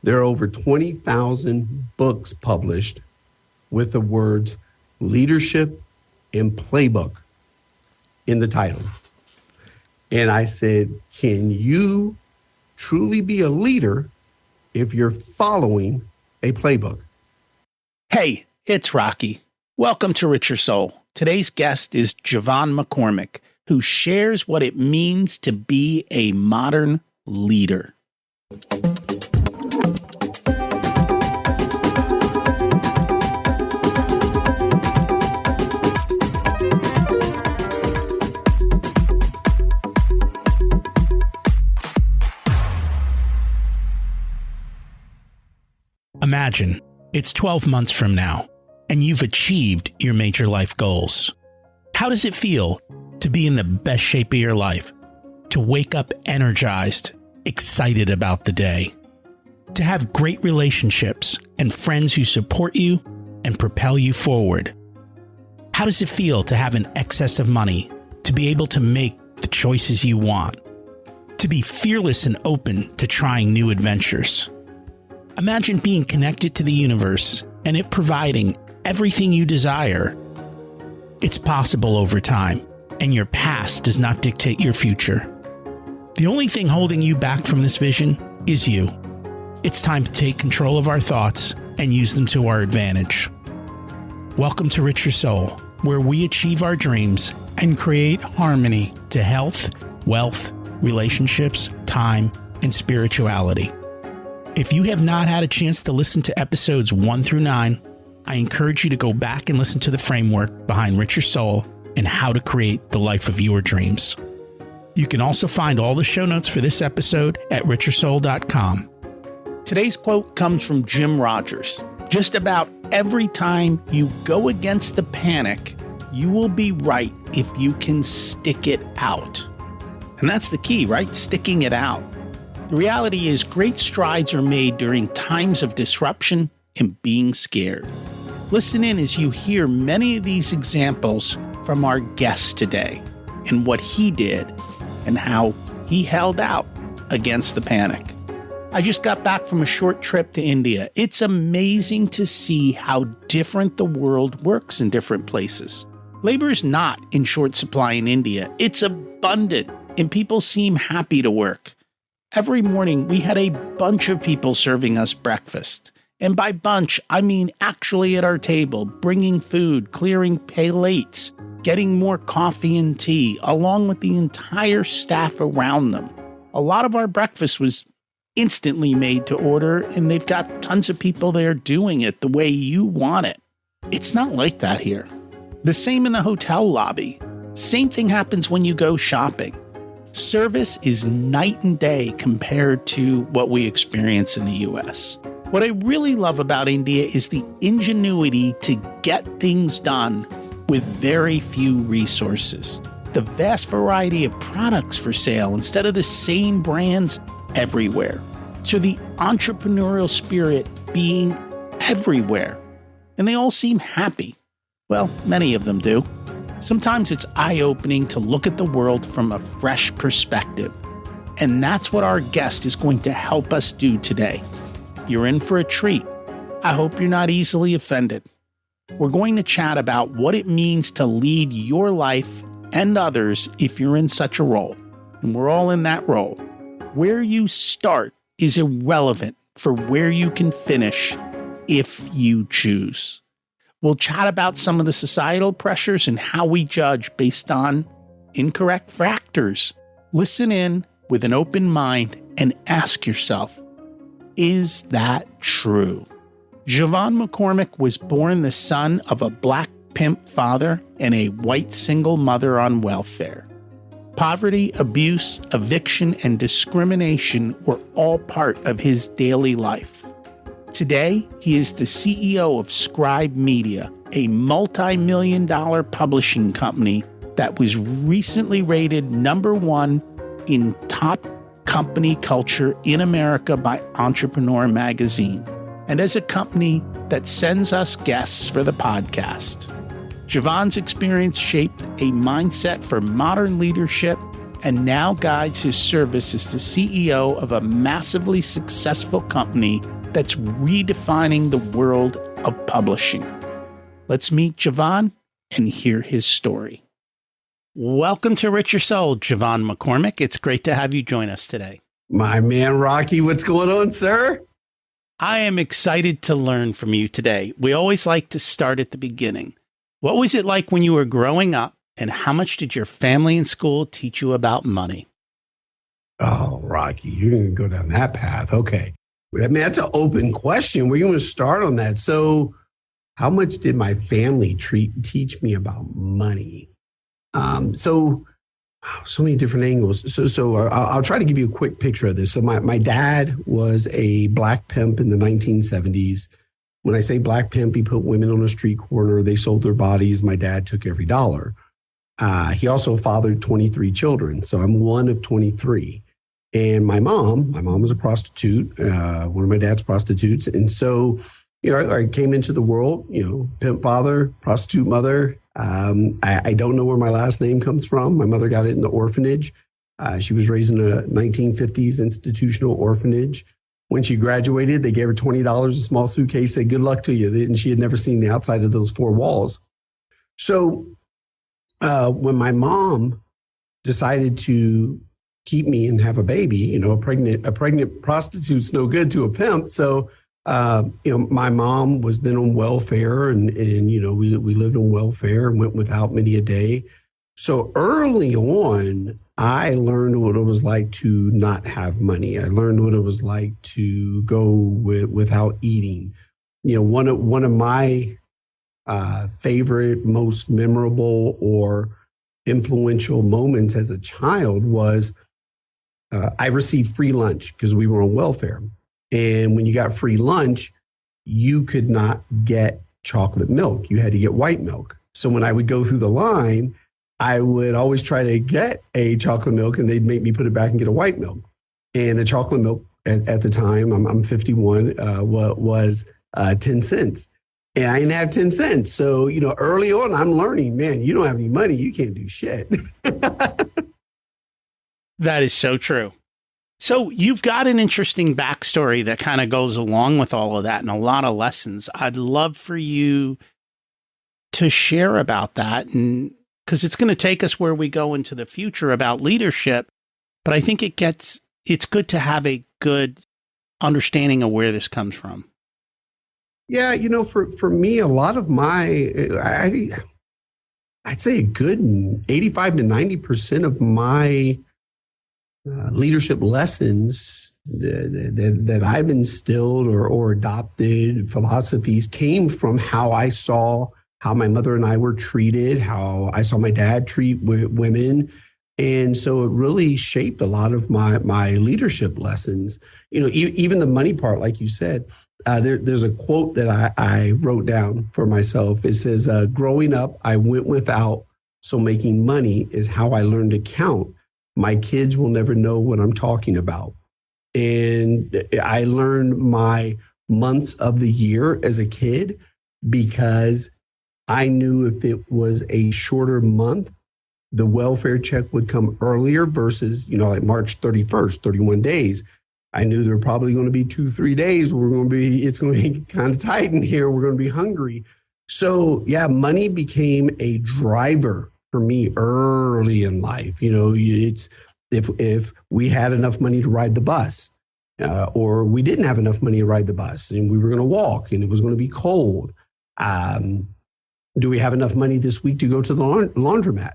There are over 20,000 books published with the words leadership and playbook in the title. And I said, can you truly be a leader if you're following a playbook? Hey, it's Rocky. Welcome to Richer Soul. Today's guest is JeVon McCormick, who shares what it means to be a modern leader. Imagine it's 12 months from now, and you've achieved your major life goals. How does it feel to be in the best shape of your life? To wake up energized, excited about the day? To have great relationships and friends who support you and propel you forward? How does it feel to have an excess of money, to be able to make the choices you want? To be fearless and open to trying new adventures? Imagine being connected to the universe and it providing everything you desire. It's possible over time, and your past does not dictate your future. The only thing holding you back from this vision is you. It's time to take control of our thoughts and use them to our advantage. Welcome to Richer Soul, where we achieve our dreams and create harmony to health, wealth, relationships, time, and spirituality. If you have not had a chance to listen to episodes 1 through 9, I encourage you to go back and listen to the framework behind Richer Soul and how to create the life of your dreams. You can also find all the show notes for this episode at richersoul.com. Today's quote comes from Jim Rogers. Just about every time you go against the panic, you will be right if you can stick it out. And that's the key, right? Sticking it out. The reality is great strides are made during times of disruption and being scared. Listen in as you hear many of these examples from our guest today and what he did and how he held out against the panic. I just got back from a short trip to India. It's amazing to see how different the world works in different places. Labor is not in short supply in India. It's abundant and people seem happy to work. Every morning, we had a bunch of people serving us breakfast. And by bunch, I mean actually at our table, bringing food, clearing plates, getting more coffee and tea, along with the entire staff around them. A lot of our breakfast was instantly made to order, and they've got tons of people there doing it the way you want it. It's not like that here. The same in the hotel lobby. Same thing happens when you go shopping. Service is night and day compared to what we experience in the US. What I really love about India is the ingenuity to get things done with very few resources. The vast variety of products for sale instead of the same brands everywhere. So the entrepreneurial spirit being everywhere. And they all seem happy. Well, many of them do. Sometimes it's eye-opening to look at the world from a fresh perspective. And that's what our guest is going to help us do today. You're in for a treat. I hope you're not easily offended. We're going to chat about what it means to lead your life and others if you're in such a role. And we're all in that role. Where you start is irrelevant for where you can finish if you choose. We'll chat about some of the societal pressures and how we judge based on incorrect factors. Listen in with an open mind and ask yourself, is that true? JeVon McCormick was born the son of a black pimp father and a white single mother on welfare. Poverty, abuse, eviction, and discrimination were all part of his daily life. Today, he is the CEO of Scribe Media, a multi-million-dollar publishing company that was recently rated #1 in top company culture in America by Entrepreneur magazine, and as a company that sends us guests for the podcast. JeVon's experience shaped a mindset for modern leadership and now guides his service as the CEO of a massively successful company that's redefining the world of publishing. Let's meet JeVon and hear his story. Welcome to Rich Your Soul, JeVon McCormick. It's great to have you join us today. My man, Rocky, what's going on, sir? I am excited to learn from you today. We always like to start at the beginning. What was it like when you were growing up, and how much did your family and school teach you about money? Oh, Rocky, you're going to go down that path. Okay. I mean, that's an open question. We're going to start on that. So how much did my family teach me about money? So many different angles. So I'll try to give you a quick picture of this. So my dad was a black pimp in the 1970s. When I say black pimp, he put women on a street corner. They sold their bodies. My dad took every dollar. He also fathered 23 children. So I'm one of 23. And my mom was a prostitute, one of my dad's prostitutes. And so, I came into the world, pimp father, prostitute mother. I don't know where my last name comes from. My mother got it in the orphanage. She was raised in a 1950s institutional orphanage. When she graduated, they gave her $20, a small suitcase, said, good luck to you. And she had never seen the outside of those four walls. So when my mom decided to keep me and have a baby, a pregnant prostitute's no good to a pimp. So, my mom was then on welfare and we lived on welfare and went without many a day. So early on, I learned what it was like to not have money. I learned what it was like to go without eating. One of my favorite, most memorable or influential moments as a child was I received free lunch because we were on welfare. And when you got free lunch, you could not get chocolate milk. You had to get white milk. So when I would go through the line, I would always try to get a chocolate milk and they'd make me put it back and get a white milk. And a chocolate milk at the time, I'm 51, was 10 cents. And I didn't have 10 cents. So, early on, I'm learning, man, you don't have any money, you can't do shit. That is so true. So you've got an interesting backstory that kind of goes along with all of that and a lot of lessons. I'd love for you to share about that, and because it's going to take us where we go into the future about leadership. But I think it's good to have a good understanding of where this comes from. Yeah, for me, a lot of I'd say a good 85 to 90% of my leadership lessons that I've instilled or adopted, philosophies, came from how I saw how my mother and I were treated, how I saw my dad treat women. And so it really shaped a lot of my leadership lessons. Even the money part, like you said, there's a quote that I wrote down for myself. It says, growing up, I went without, so making money is how I learned to count. My kids will never know what I'm talking about. And I learned my months of the year as a kid because I knew if it was a shorter month, the welfare check would come earlier versus, like March 31st, 31 days. I knew there were probably going to be 2-3 days where it's going to be kind of tight in here. We're going to be hungry. So yeah, money became a driver for me early in life. It's if we had enough money to ride the bus, or we didn't have enough money to ride the bus and we were going to walk and it was going to be cold. Do we have enough money this week to go to the laundromat?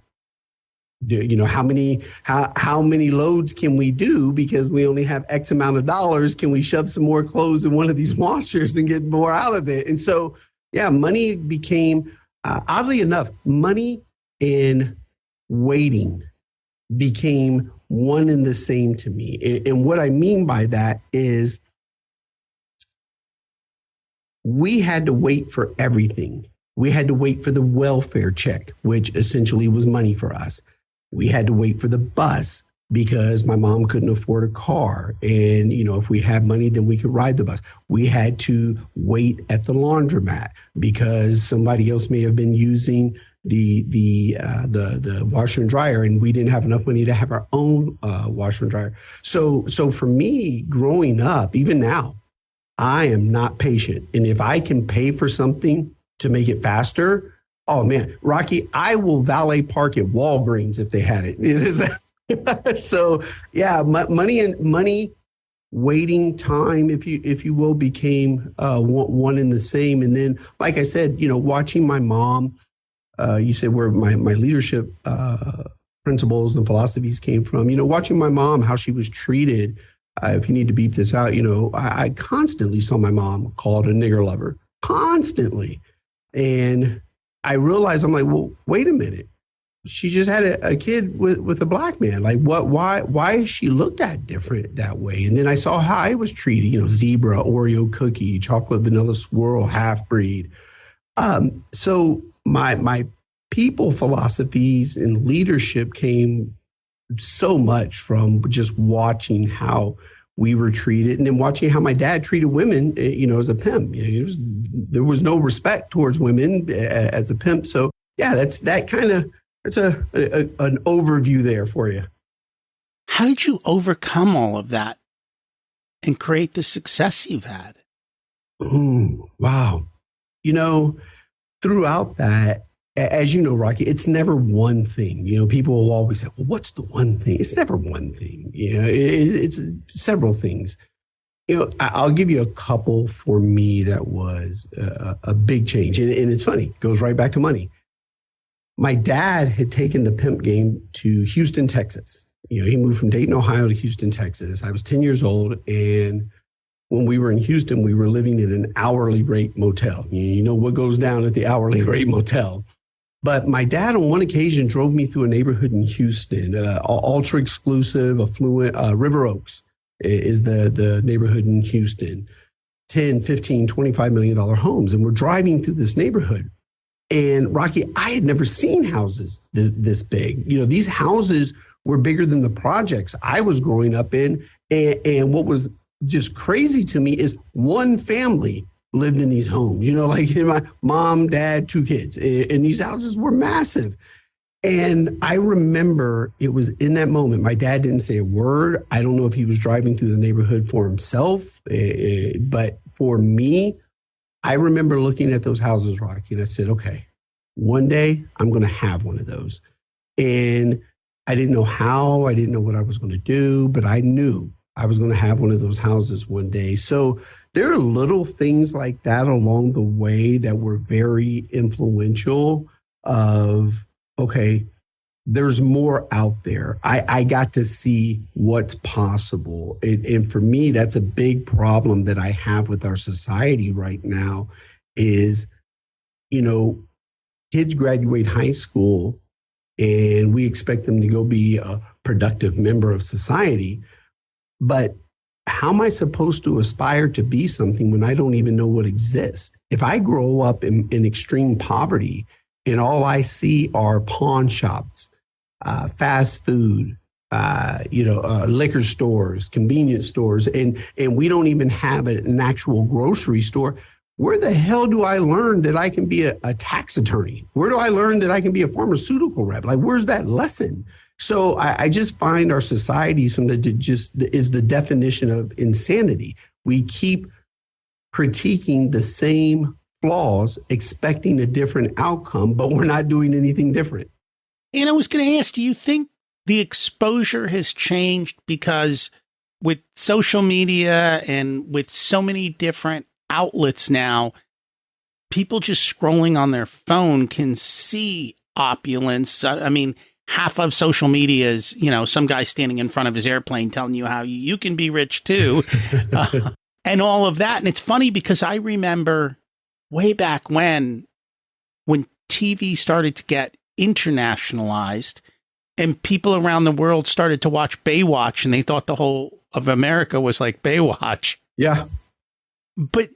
How many loads can we do because we only have X amount of dollars? Can we shove some more clothes in one of these washers and get more out of it? And so, yeah, money became, oddly enough, money and waiting became one and the same to me. And what I mean by that is we had to wait for everything. We had to wait for the welfare check, which essentially was money for us. We had to wait for the bus because my mom couldn't afford a car. And, if we had money, then we could ride the bus. We had to wait at the laundromat because somebody else may have been using the washer and dryer, and we didn't have enough money to have our own washer and dryer. So for me, growing up, even now, I am not patient. And if I can pay for something to make it faster, oh man, Rocky, I will valet park at Walgreens if they had it. It is so yeah, money, waiting time, if you will, became one and the same. And then, like I said, watching my mom, you said where my leadership principles and philosophies came from. Watching my mom, how she was treated. If you need to beep this out, I constantly saw my mom called a nigger lover, constantly. And I realized, I'm like, well, wait a minute. She just had a kid with a black man. Like, why is she looked at different that way? And then I saw how I was treated, zebra, Oreo cookie, chocolate vanilla swirl, half breed. So my people philosophies and leadership came so much from just watching how we were treated, and then watching how my dad treated women, as a pimp. There was no respect towards women as a pimp. So yeah, that's an overview there for you. How did you overcome all of that and create the success you've had? Ooh, wow. Throughout that, as you know, Rocky, it's never one thing. People will always say, well, what's the one thing? It's never one thing. It's several things. I'll give you a couple for me that was a big change. And it's funny, it goes right back to money. My dad had taken the pimp game to Houston, Texas. He moved from Dayton, Ohio to Houston, Texas. I was 10 years old. And when we were in Houston, we were living in an hourly rate motel. You know what goes down at the hourly rate motel. But my dad, on one occasion, drove me through a neighborhood in Houston, ultra exclusive, affluent. River Oaks is the neighborhood in Houston. 10, 15, $25 million homes. And we're driving through this neighborhood. And Rocky, I had never seen houses this big. These houses were bigger than the projects I was growing up in. And what was just crazy to me is one family lived in these homes, like my mom, dad, 2 kids, and these houses were massive. And I remember it was in that moment, my dad didn't say a word. I don't know if he was driving through the neighborhood for himself, but for me, I remember looking at those houses, Rocky, and I said, okay, one day I'm going to have one of those. And I didn't know how, I didn't know what I was going to do, but I knew I was going to have one of those houses one day. So there are little things like that along the way that were very influential of, okay, there's more out there. I got to see what's possible. And for me, that's a big problem that I have with our society right now is, kids graduate high school and we expect them to go be a productive member of society. But how am I supposed to aspire to be something when I don't even know what exists? If I grow up in extreme poverty and all I see are pawn shops, fast food, liquor stores, convenience stores, and we don't even have an actual grocery store, where the hell do I learn that I can be a tax attorney? Where do I learn that I can be a pharmaceutical rep? Like, where's that lesson? So I just find our society is the definition of insanity. We keep critiquing the same flaws, expecting a different outcome, but we're not doing anything different. And I was going to ask, do you think the exposure has changed because with social media and with so many different outlets now, people just scrolling on their phone can see opulence? I mean, half of social media is, some guy standing in front of his airplane telling you how you can be rich too, and all of that. And it's funny because I remember way back when TV started to get internationalized and people around the world started to watch Baywatch and they thought the whole of America was like Baywatch. Yeah. But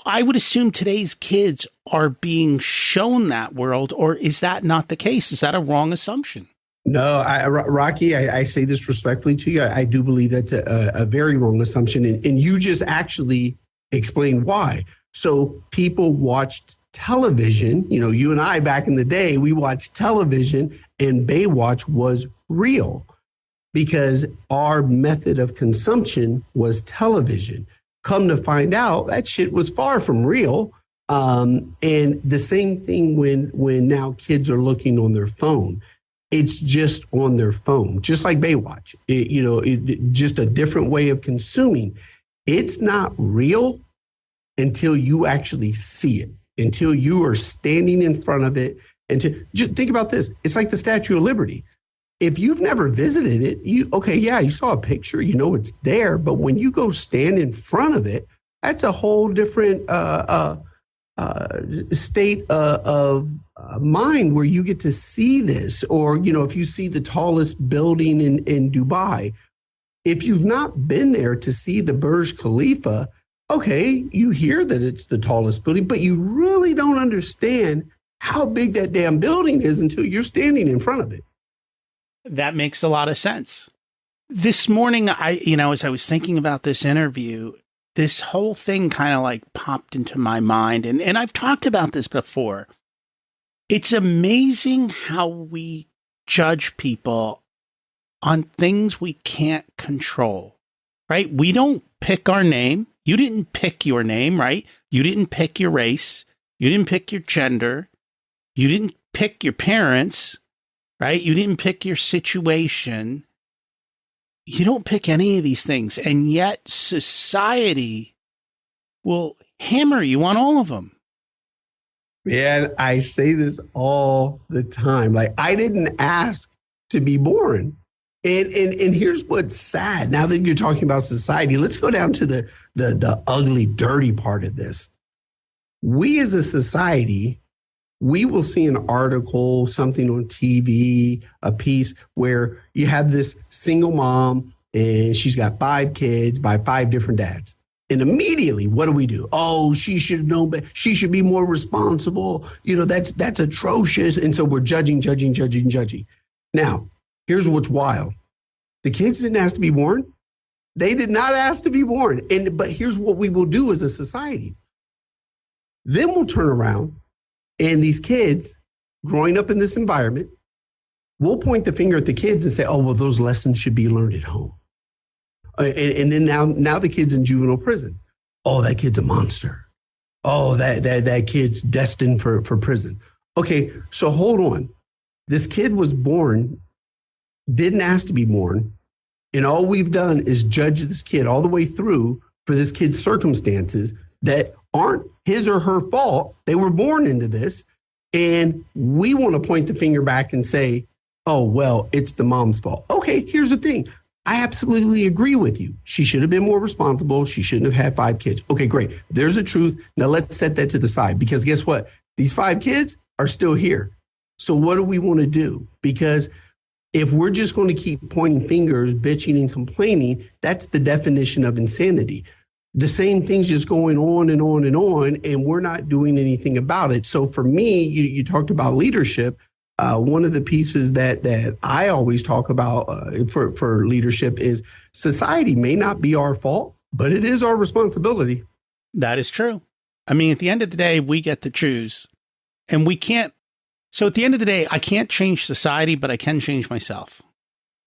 I would assume today's kids are being shown that world, or is that not the case? Is that a wrong assumption? No, Rocky, I say this respectfully to you. I do believe that's a very wrong assumption. And you just actually explained why. So people watched television. You know, you and I back in the day, we watched television, and Baywatch was real because our method of consumption was television. Come to find out, that shit was far from real. And the same thing when now kids are looking on their phone. It's just on their phone, just like Baywatch. Just a different way of consuming. It's not real until you actually see it, until you are standing in front of it. And just think about this. It's like the Statue of Liberty. If you've never visited it, you saw a picture, you know it's there. But when you go stand in front of it, that's a whole different state of mind where you get to see this. Or, you know, if you see the tallest building in Dubai, if you've not been there to see the Burj Khalifa, okay, you hear that it's the tallest building, but you really don't understand how big that damn building is until you're standing in front of it. That makes a lot of sense. This morning, as I was thinking about this interview, this whole thing kind of like popped into my mind. And I've talked about this before. It's amazing how we judge people on things we can't control, right? We don't pick our name. You didn't pick your name, right? You didn't pick your race. You didn't pick your gender. You didn't pick your parents, right? You didn't pick your situation. You don't pick any of these things. And yet society will hammer you on all of them. Man, I say this all the time. Like, I didn't ask to be born. And here's what's sad. Now that you're talking about society, let's go down to the ugly, dirty part of this. We as a society, we will see an article, something on TV, a piece where you have this single mom and she's got 5 kids by 5 different dads. And immediately, what do? Oh, she should have known, but she should be more responsible. You know, that's atrocious. And so we're judging. Now, here's what's wild. The kids didn't ask to be born. They did not ask to be born. But here's what we will do as a society. Then we'll turn around, and these kids growing up in this environment, we'll point the finger at the kids and say, oh, well, those lessons should be learned at home. And then now the kid's in juvenile prison. Oh, that kid's a monster. Oh, that kid's destined for prison. Okay, so hold on. This kid was born, didn't ask to be born, and all we've done is judge this kid all the way through for this kid's circumstances that aren't his or her fault. They were born into this, and we want to point the finger back and say, oh, well, it's the mom's fault. Okay, here's the thing. I absolutely agree with you. She should have been more responsible. She shouldn't have had 5 kids. Okay, great. There's the truth. Now let's set that to the side, because guess what? These 5 kids are still here. So what do we want to do? Because if we're just going to keep pointing fingers, bitching and complaining, that's the definition of insanity. The same thing's just going on and on and on, and we're not doing anything about it. So for me, you talked about leadership. One of the pieces that I always talk about for leadership is society may not be our fault, but it is our responsibility. That is true. I mean, at the end of the day, we get to choose, and we can't. So at the end of the day, I can't change society, but I can change myself.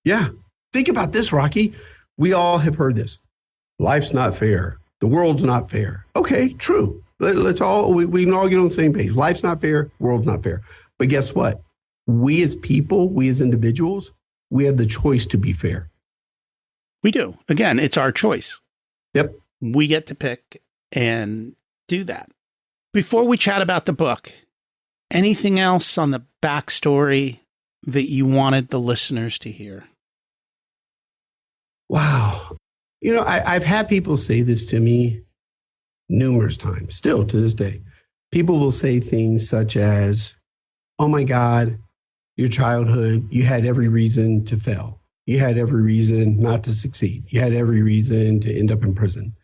Yeah. Think about this, Rocky. We all have heard this. Life's not fair. The world's not fair. Okay, true. We can all get on the same page. Life's not fair. World's not fair. But guess what? We as people, we as individuals, we have the choice to be fair. We do. Again, it's our choice. Yep. We get to pick and do that. Before we chat about the book, anything else on the backstory that you wanted the listeners to hear? Wow. You know, I've had people say this to me numerous times, still to this day. People will say things such as, oh my God, your childhood, you had every reason to fail. You had every reason not to succeed. You had every reason to end up in prison.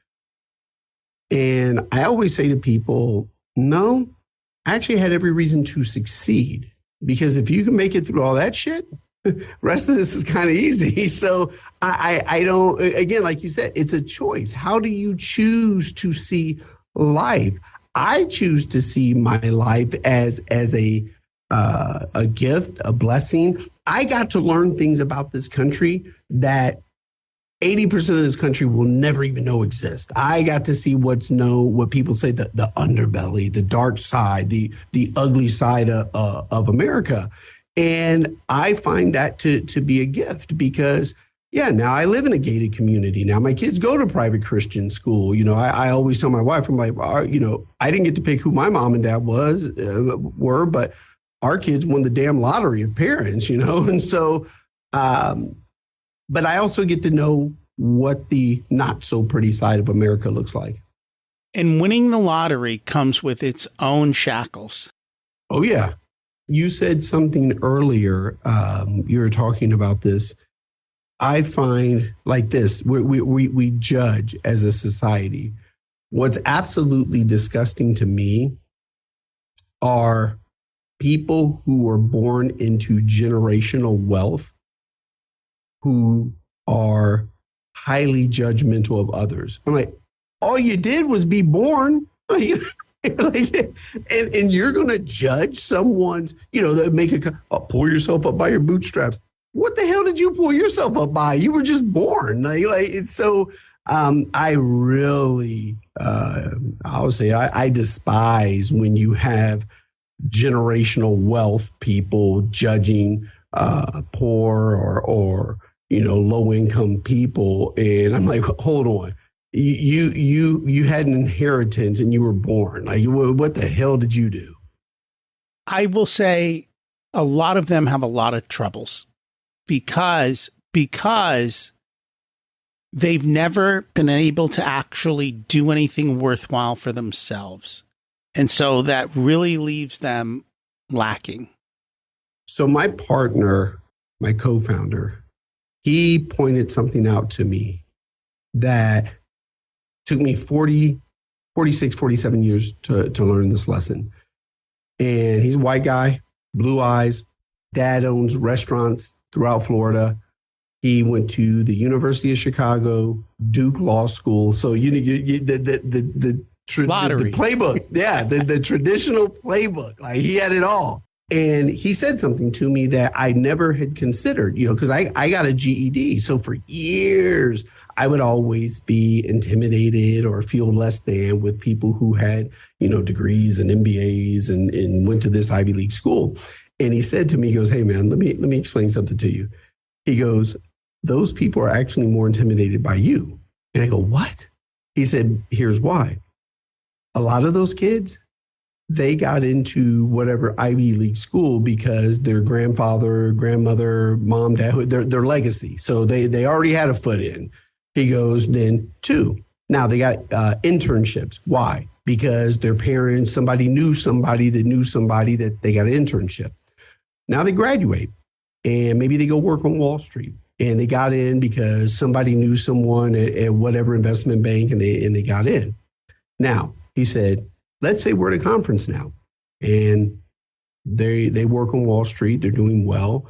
And I always say to people, no, I actually had every reason to succeed, because if you can make it through all that shit, the rest of this is kind of easy. So I don't, again, like you said, it's a choice. How do you choose to see life? I choose to see my life as a gift, a blessing. I got to learn things about this country that 80% of this country will never even know exist. I got to see what people say, the underbelly, the dark side, the ugly side of America. And I find that to be a gift because, now I live in a gated community. Now my kids go to private Christian school. I always tell my wife, I'm like, I didn't get to pick who my mom and dad were, but our kids won the damn lottery of parents, and so, but I also get to know what the not so pretty side of America looks like. And winning the lottery comes with its own shackles. Oh, yeah. You said something earlier. You were talking about this. I find like this, we judge as a society. What's absolutely disgusting to me are people who are born into generational wealth who are highly judgmental of others. I'm like, all you did was be born. And you're going to judge someone's, pull yourself up by your bootstraps. What the hell did you pull yourself up by? You were just born. It's so, I really, I would say I despise when you have generational wealth people judging poor or low income people. And I'm like, hold on. You had an inheritance and you were born. Like, what the hell did you do? I will say a lot of them have a lot of troubles because they've never been able to actually do anything worthwhile for themselves. And so that really leaves them lacking. So my partner, my co-founder, he pointed something out to me that took me 46, 47 years to learn this lesson. And he's a white guy, blue eyes, dad owns restaurants throughout Florida. He went to the University of Chicago, Duke Law School. So the playbook, the traditional playbook, like he had it all. And he said something to me that I never had considered, because I got a GED. So for years, I would always be intimidated or feel less than with people who had, degrees and MBAs and went to this Ivy League school. And he said to me, he goes, hey, man, let me explain something to you. He goes, those people are actually more intimidated by you. And I go, what? He said, here's why. A lot of those kids, they got into whatever Ivy League school because their grandfather, grandmother, mom, dad, their legacy. So they already had a foot in. He goes, then 2. Now they got internships. Why? Because their parents, somebody knew somebody that knew somebody that they got an internship. Now they graduate and maybe they go work on Wall Street. And they got in because somebody knew someone at whatever investment bank and they got in. Now, he said, let's say we're at a conference now and they work on Wall Street, they're doing well.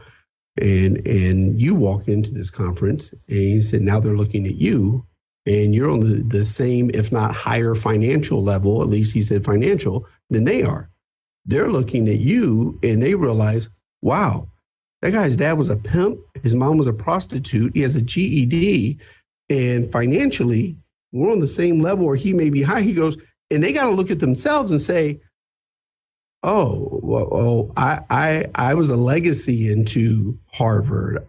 And you walk into this conference and he said, now they're looking at you and you're on the same, if not higher financial level, at least he said financial, than they are. They're looking at you and they realize, wow, that guy's dad was a pimp. His mom was a prostitute. He has a GED and financially we're on the same level or he may be high. He goes, and they got to look at themselves and say, oh, well, I was a legacy into Harvard.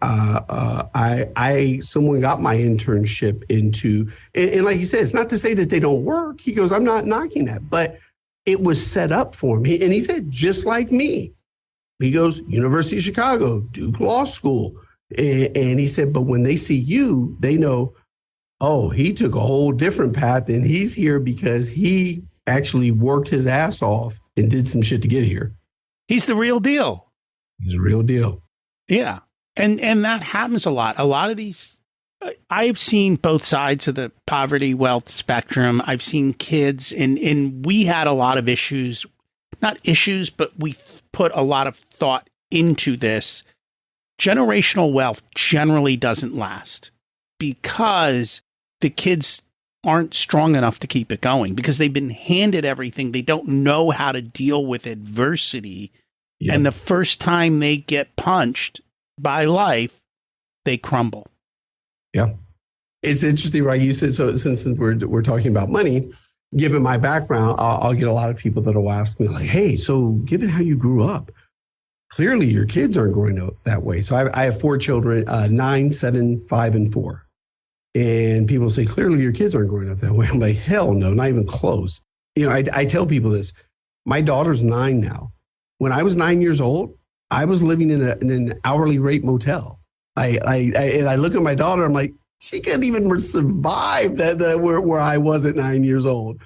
Someone got my internship into, and like he said, it's not to say that they don't work. He goes, I'm not knocking that, but it was set up for me. And he said, just like me. He goes, University of Chicago, Duke Law School. And he said, but when they see you, they know, oh, he took a whole different path and he's here because he actually worked his ass off and did some shit to get here. He's the real deal. He's the real deal. Yeah. And that happens a lot. A lot of these, I've seen both sides of the poverty wealth spectrum. I've seen kids and we had a lot of issues, not issues, but we put a lot of thought into this. Generational wealth generally doesn't last because the kids aren't strong enough to keep it going because they've been handed everything. They don't know how to deal with adversity. Yep. And the first time they get punched by life, they crumble. Yeah. It's interesting, right? You said, so since we're talking about money, given my background, I'll get a lot of people that will ask me like, hey, so given how you grew up, clearly your kids aren't growing up that way. So I have 4 children, 9, 7, 5, and 4. And people say, clearly your kids aren't growing up that way. I'm like, hell no, not even close. You know, I tell people this. My daughter's 9 now. When I was 9 years old, I was living in an hourly rate motel. And I look at my daughter, I'm like, she couldn't even survive where I was at 9 years old.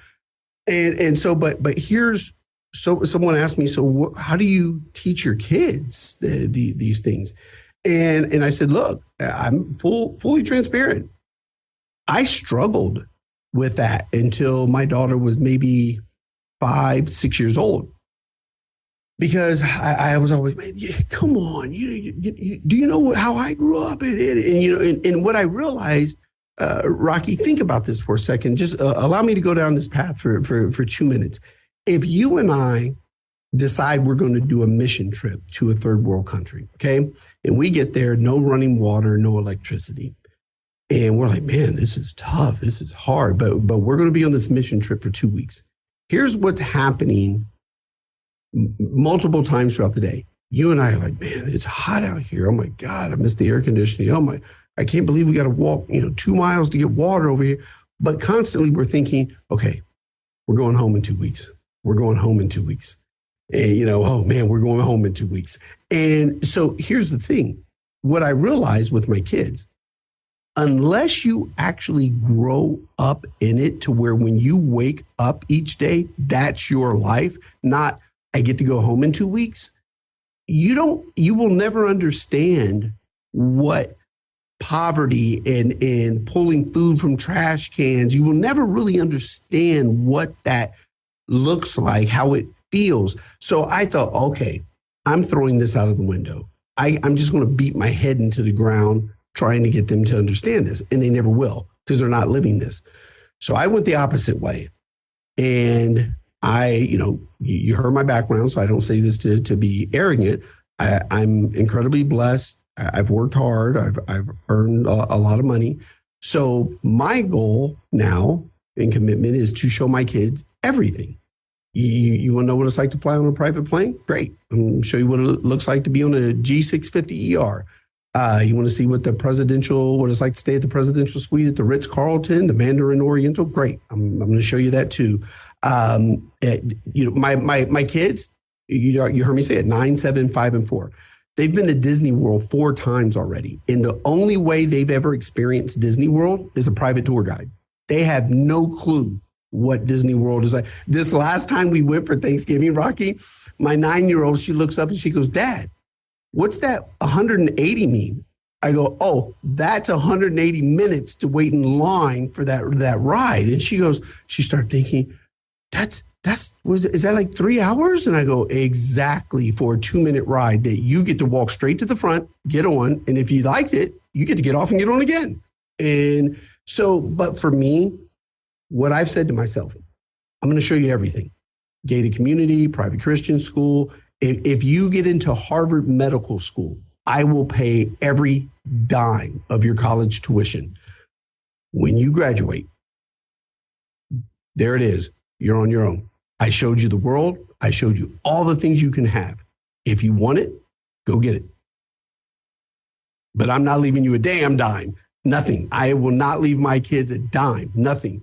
And so, but here's, so someone asked me, so how do you teach your kids these things? And I said, look, I'm fully transparent. I struggled with that until my daughter was maybe 5, 6 years old. Because I was always, man, come on, you do you know how I grew up? And what I realized, Rocky, think about this for a second. Just allow me to go down this path for 2 minutes. If you and I decide we're going to do a mission trip to a third world country, okay, and we get there, no running water, no electricity. And we're like, man, this is tough. This is hard. But we're going to be on this mission trip for 2 weeks. Here's what's happening multiple times throughout the day. You and I are like, man, it's hot out here. Oh my God, I miss the air conditioning. Oh my, I can't believe we got to walk, 2 miles to get water over here. But constantly we're thinking, okay, we're going home in 2 weeks. We're going home in 2 weeks. And, oh man, we're going home in 2 weeks. And so here's the thing. What I realized with my kids, unless you actually grow up in it to where when you wake up each day, that's your life, not I get to go home in 2 weeks. You will never understand what poverty and pulling food from trash cans, you will never really understand what that looks like, how it feels. So I thought, okay, I'm throwing this out of the window. I'm just going to beat my head into the ground trying to get them to understand this. And they never will because they're not living this. So I went the opposite way. And you heard my background, so I don't say this to be arrogant. I'm incredibly blessed. I've worked hard. I've earned a lot of money. So my goal now and commitment is to show my kids everything. You want to know what it's like to fly on a private plane? Great. I'm going to show you what it looks like to be on a G650ER. You want to see what it's like to stay at the presidential suite at the Ritz-Carlton, the Mandarin Oriental? Great. I'm going to show you that too. My kids, you heard me say it, 9, 7, 5, and 4. They've been to Disney World 4 times already. And the only way they've ever experienced Disney World is a private tour guide. They have no clue what Disney World is like. This last time we went for Thanksgiving, Rocky, my 9-year-old, she looks up and she goes, Dad, what's that 180 mean? I go, oh, that's 180 minutes to wait in line for that ride. And she started thinking, is that like 3 hours? And I go, exactly, for a 2-minute ride that you get to walk straight to the front, get on. And if you liked it, you get to get off and get on again. And so, but for me, what I've said to myself, I'm going to show you everything. Gated community, private Christian school. If you get into Harvard Medical School, I will pay every dime of your college tuition. When you graduate, there it is. You're on your own. I showed you the world. I showed you all the things you can have. If you want it, go get it. But I'm not leaving you a damn dime. Nothing. I will not leave my kids a dime. Nothing.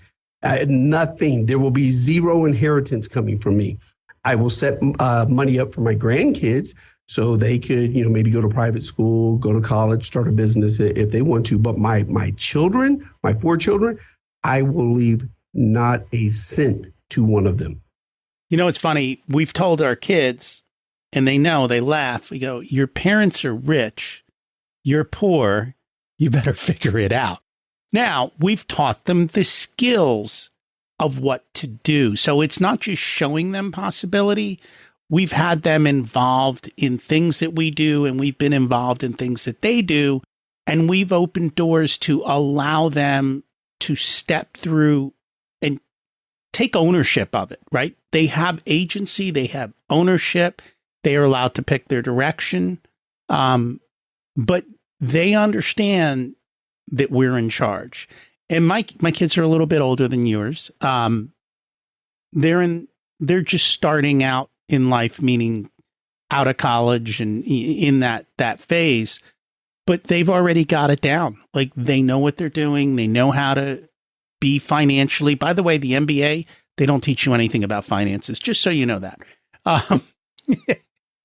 Nothing. There will be zero inheritance coming from me. I will set money up for my grandkids so they could, maybe go to private school, go to college, start a business if they want to. But my children, my 4 children, I will leave not a cent to one of them. It's funny. We've told our kids, and they know, they laugh. We go, your parents are rich. You're poor. You better figure it out. Now, we've taught them the skills of what to do. So it's not just showing them possibility. We've had them involved in things that we do, and we've been involved in things that they do. And we've opened doors to allow them to step through and take ownership of it, right? They have agency, they have ownership, they are allowed to pick their direction, but they understand that we're in charge. And my kids are a little bit older than yours. They're just starting out in life, meaning out of college and in that phase, but they've already got it down. Like, they know what they're doing. They know how to be financially. By the way, the MBA, they don't teach you anything about finances, just so you know that.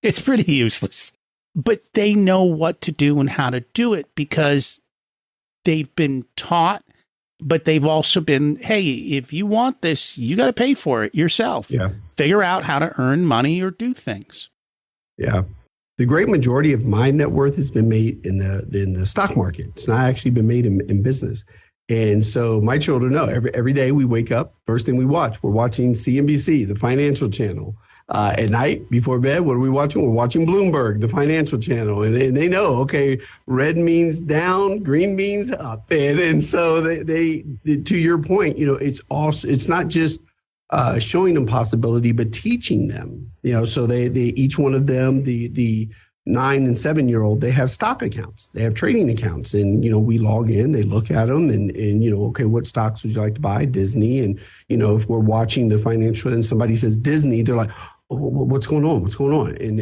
It's pretty useless, but they know what to do and how to do it because they've been taught, but they've also been, hey, if you want this, you got to pay for it yourself. Yeah. Figure out how to earn money or do things. Yeah. The great majority of my net worth has been made in the stock market. It's not actually been made in business. And so my children know every day we wake up, first thing we're watching CNBC, the financial channel. At night before bed, what are we watching? We're watching Bloomberg, the financial channel. And they know, okay, red means down, green means up. And so they to your point, it's not just showing them possibility, but teaching them, so they each one of them, the 9 and 7-year-old, they have stock accounts, they have trading accounts, and we log in, they look at them, and okay, what stocks would you like to buy? Disney. And if we're watching the financial and somebody says Disney, they're like, oh, what's going on?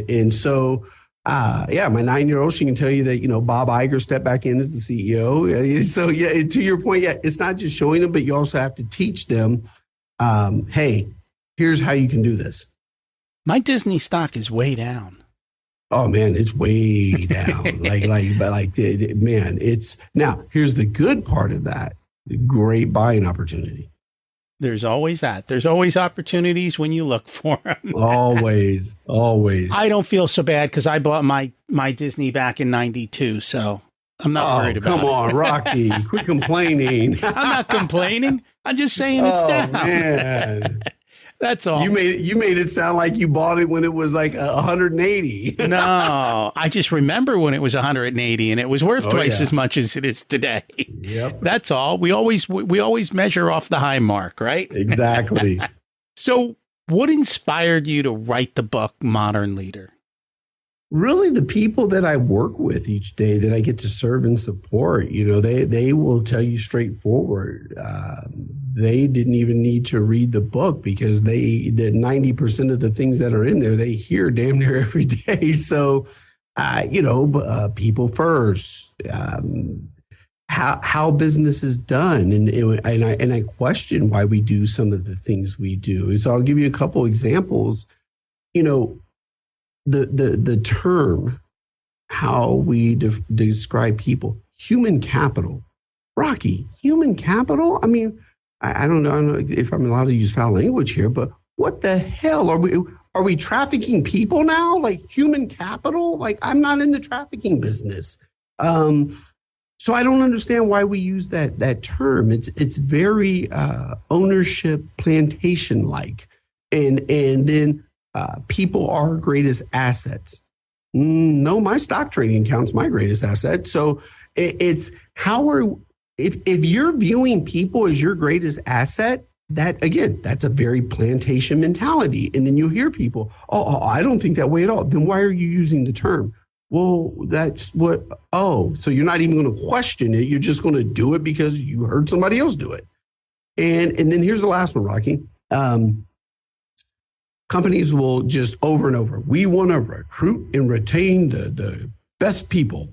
And so my 9-year-old, she can tell you that Bob Iger stepped back in as the CEO. So to your point, it's not just showing them, but you also have to teach them, hey, here's how you can do this. My Disney stock is way down. Oh man, it's way down. It's now. Here's the good part of that: the great buying opportunity. There's always that. There's always opportunities when you look for them. Always. I don't feel so bad because I bought my Disney back in '92, so I'm not worried about it. Come on, Rocky, quit complaining. I'm not complaining. I'm just saying it's down. Man. That's all. You made it sound like you bought it when it was like 180. No, I just remember when it was 180 and it was worth twice as much as it is today. Yep. That's all. We always measure off the high mark, right? Exactly. So what inspired you to write the book Modern Leader? Really, the people that I work with each day that I get to serve and support, they will tell you straightforward. They didn't even need to read the book because the 90% of the things that are in there, they hear damn near every day. So, people first, how business is done. And I question why we do some of the things we do. So I'll give you a couple examples. The term, how we describe people, human capital. Rocky, human capital? I mean, I don't know if I'm allowed to use foul language here, but what the hell are we trafficking people now? Like human capital? Like I'm not in the trafficking business. So I don't understand why we use that term. It's very ownership plantation like, and then people are our greatest assets. No, my stock trading account's my greatest asset. So it's if you're viewing people as your greatest asset, that's a very plantation mentality. And then you hear people, oh, I don't think that way at all. Then why are you using the term? Well, that's so you're not even going to question it. You're just going to do it because you heard somebody else do it. And then here's the last one, Rocky. Companies will just over and over, we want to recruit and retain the best people.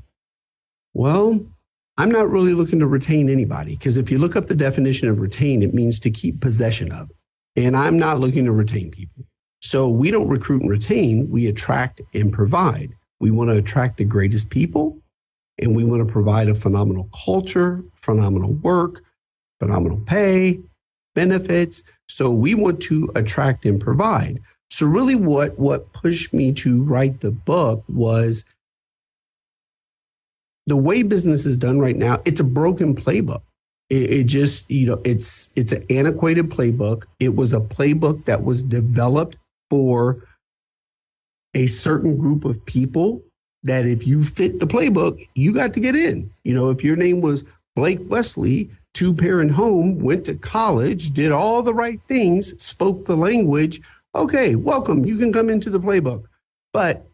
Well, I'm not really looking to retain anybody because if you look up the definition of retain, it means to keep possession of. And I'm not looking to retain people. So we don't recruit and retain, we attract and provide. We want to attract the greatest people and we want to provide a phenomenal culture, phenomenal work, phenomenal pay, benefits. So we want to attract and provide. So really what pushed me to write the book was the way business is done right now. It's a broken playbook. It just, it's an antiquated playbook. It was a playbook that was developed for a certain group of people that if you fit the playbook, you got to get in. If your name was Blake Wesley, two-parent home, went to college, did all the right things, spoke the language. Okay, welcome. You can come into the playbook. But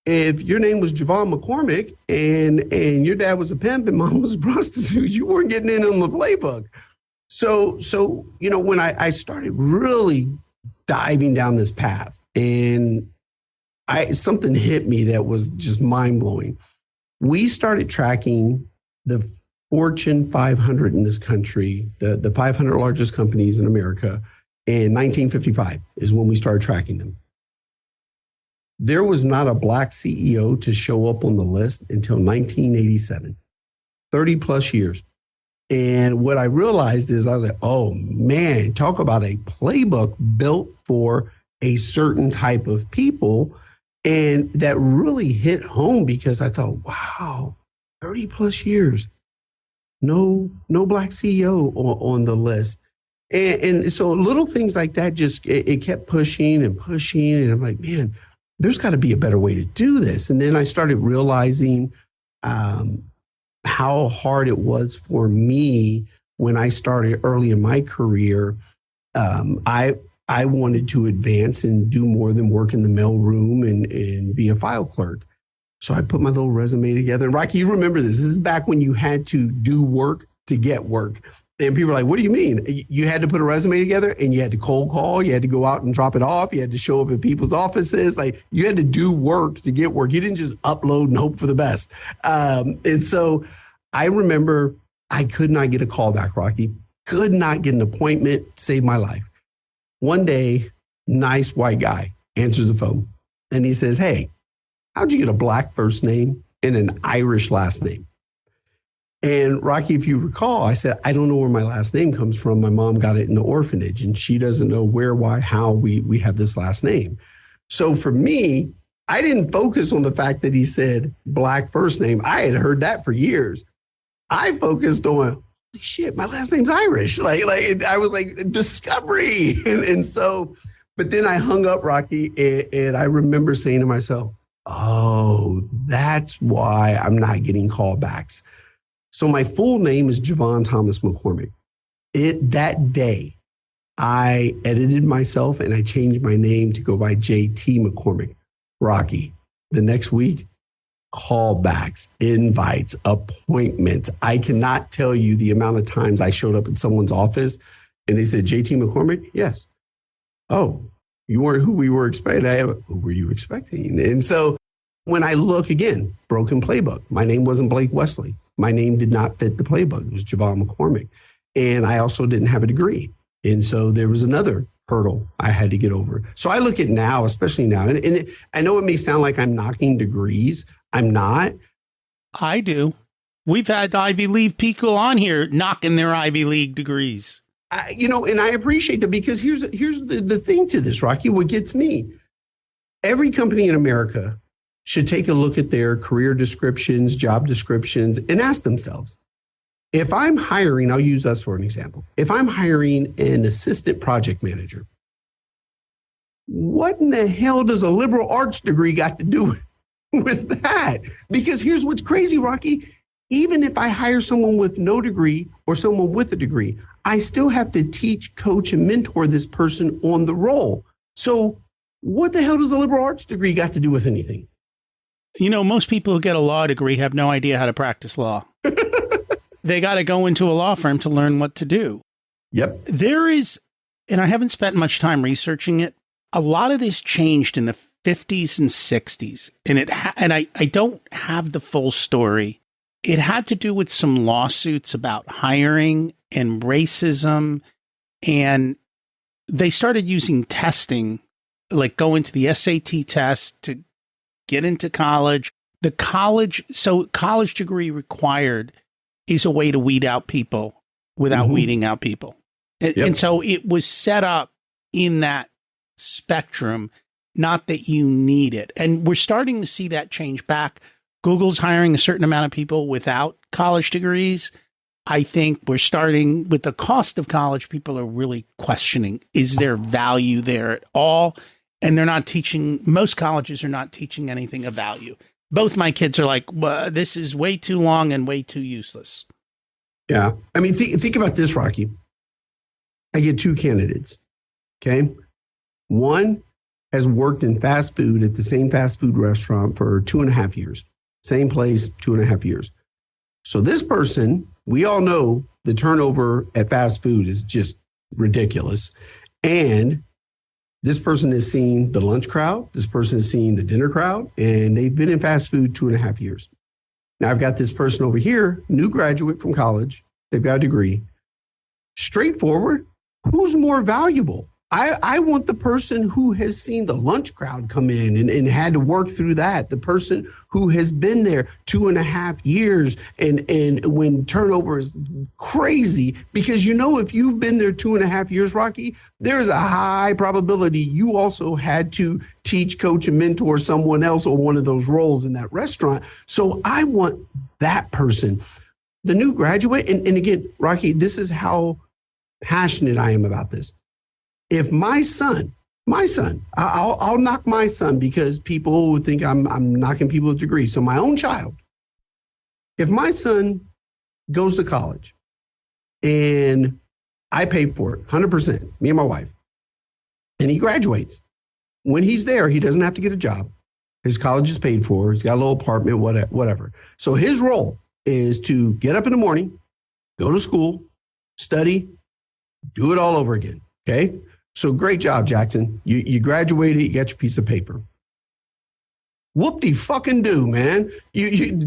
if your name was JeVon McCormick and your dad was a pimp and mom was a prostitute, you weren't getting in on the playbook. So when I started really diving down this path, and something hit me that was just mind-blowing. We started tracking the Fortune 500 in this country, the 500 largest companies in America, in 1955 is when we started tracking them. There was not a Black CEO to show up on the list until 1987, 30 plus years. And what I realized is I was like, oh man, talk about a playbook built for a certain type of people. And that really hit home because I thought, wow, 30 plus years, no Black CEO on the list. And so little things like that, just it kept pushing and pushing. And I'm like, man, there's got to be a better way to do this. And then I started realizing how hard it was for me when I started early in my career. I wanted to advance and do more than work in the mailroom and be a file clerk. So I put my little resume together. And Rocky, you remember this. This is back when you had to do work to get work. And people were like, what do you mean? You had to put a resume together and you had to cold call. You had to go out and drop it off. You had to show up at people's offices. Like you had to do work to get work. You didn't just upload and hope for the best. And so I remember I could not get a call back, Rocky. Could not get an appointment, saved my life. One day, nice white guy answers the phone and he says, hey, how'd you get a Black first name and an Irish last name? And Rocky, if you recall, I said, I don't know where my last name comes from. My mom got it in the orphanage and she doesn't know where, why, how we have this last name. So for me, I didn't focus on the fact that he said Black first name. I had heard that for years. I focused on, holy shit, my last name's Irish. Like I was like, discovery. And so, but then I hung up, Rocky, and I remember saying to myself, oh, that's why I'm not getting callbacks. So my full name is JeVon Thomas McCormick. That day, I edited myself and I changed my name to go by JT McCormick. Rocky, the next week, callbacks, invites, appointments. I cannot tell you the amount of times I showed up at someone's office and they said, JT McCormick? Yes. Oh, you weren't who we were expecting. Who were you expecting? And so when I look again, broken playbook, my name wasn't Blake Wesley. My name did not fit the playbook. It was JeVon McCormick. And I also didn't have a degree. And so there was another hurdle I had to get over. So I look at now, especially now, and I know it may sound like I'm knocking degrees. I'm not. I do. We've had Ivy League people on here knocking their Ivy League degrees. And I appreciate that because here's the thing to this, Rocky, what gets me. Every company in America should take a look at their career descriptions, job descriptions, and ask themselves, if I'm hiring, I'll use us for an example. If I'm hiring an assistant project manager, what in the hell does a liberal arts degree got to do with that? Because here's what's crazy, Rocky. Even if I hire someone with no degree or someone with a degree, I still have to teach, coach, and mentor this person on the role. So what the hell does a liberal arts degree got to do with anything? Most people who get a law degree have no idea how to practice law. They got to go into a law firm to learn what to do. Yep. There is, and I haven't spent much time researching it, a lot of this changed in the 50s and 60s. And I don't have the full story. It had to do with some lawsuits about hiring and racism. And they started using testing, like going to the SAT test to get into college. College degree required is a way to weed out people without weeding out people. And so it was set up in that spectrum, not that you need it. And we're starting to see that change back. Google's hiring a certain amount of people without college degrees. I think we're starting with the cost of college. People are really questioning, is there value there at all? And they're not teaching, most colleges are not teaching anything of value. Both my kids are like, well, this is way too long and way too useless. Yeah. I mean, think about this, Rocky. I get two candidates. Okay. One has worked in fast food at the same fast food restaurant for 2.5 years. Same place, 2.5 years. So this person, we all know the turnover at fast food is just ridiculous. And this person has seen the lunch crowd. This person has seen the dinner crowd. And they've been in fast food 2.5 years. Now I've got this person over here, new graduate from college. They've got a degree. Straightforward. Who's more valuable? I want the person who has seen the lunch crowd come in and had to work through that. The person who has been there 2.5 years and when turnover is crazy, because if you've been there 2.5 years, Rocky, there's a high probability you also had to teach, coach, and mentor someone else on one of those roles in that restaurant. So I want that person, the new graduate. And again, Rocky, this is how passionate I am about this. If my son, I'll knock my son because people would think I'm knocking people with degrees. So my own child, if my son goes to college and I pay for it 100%, me and my wife, and he graduates, when he's there, he doesn't have to get a job. His college is paid for. He's got a little apartment, whatever. So his role is to get up in the morning, go to school, study, do it all over again. Okay. So great job, Jackson. You graduated, you got your piece of paper. Whoop-de-fucking-do, man.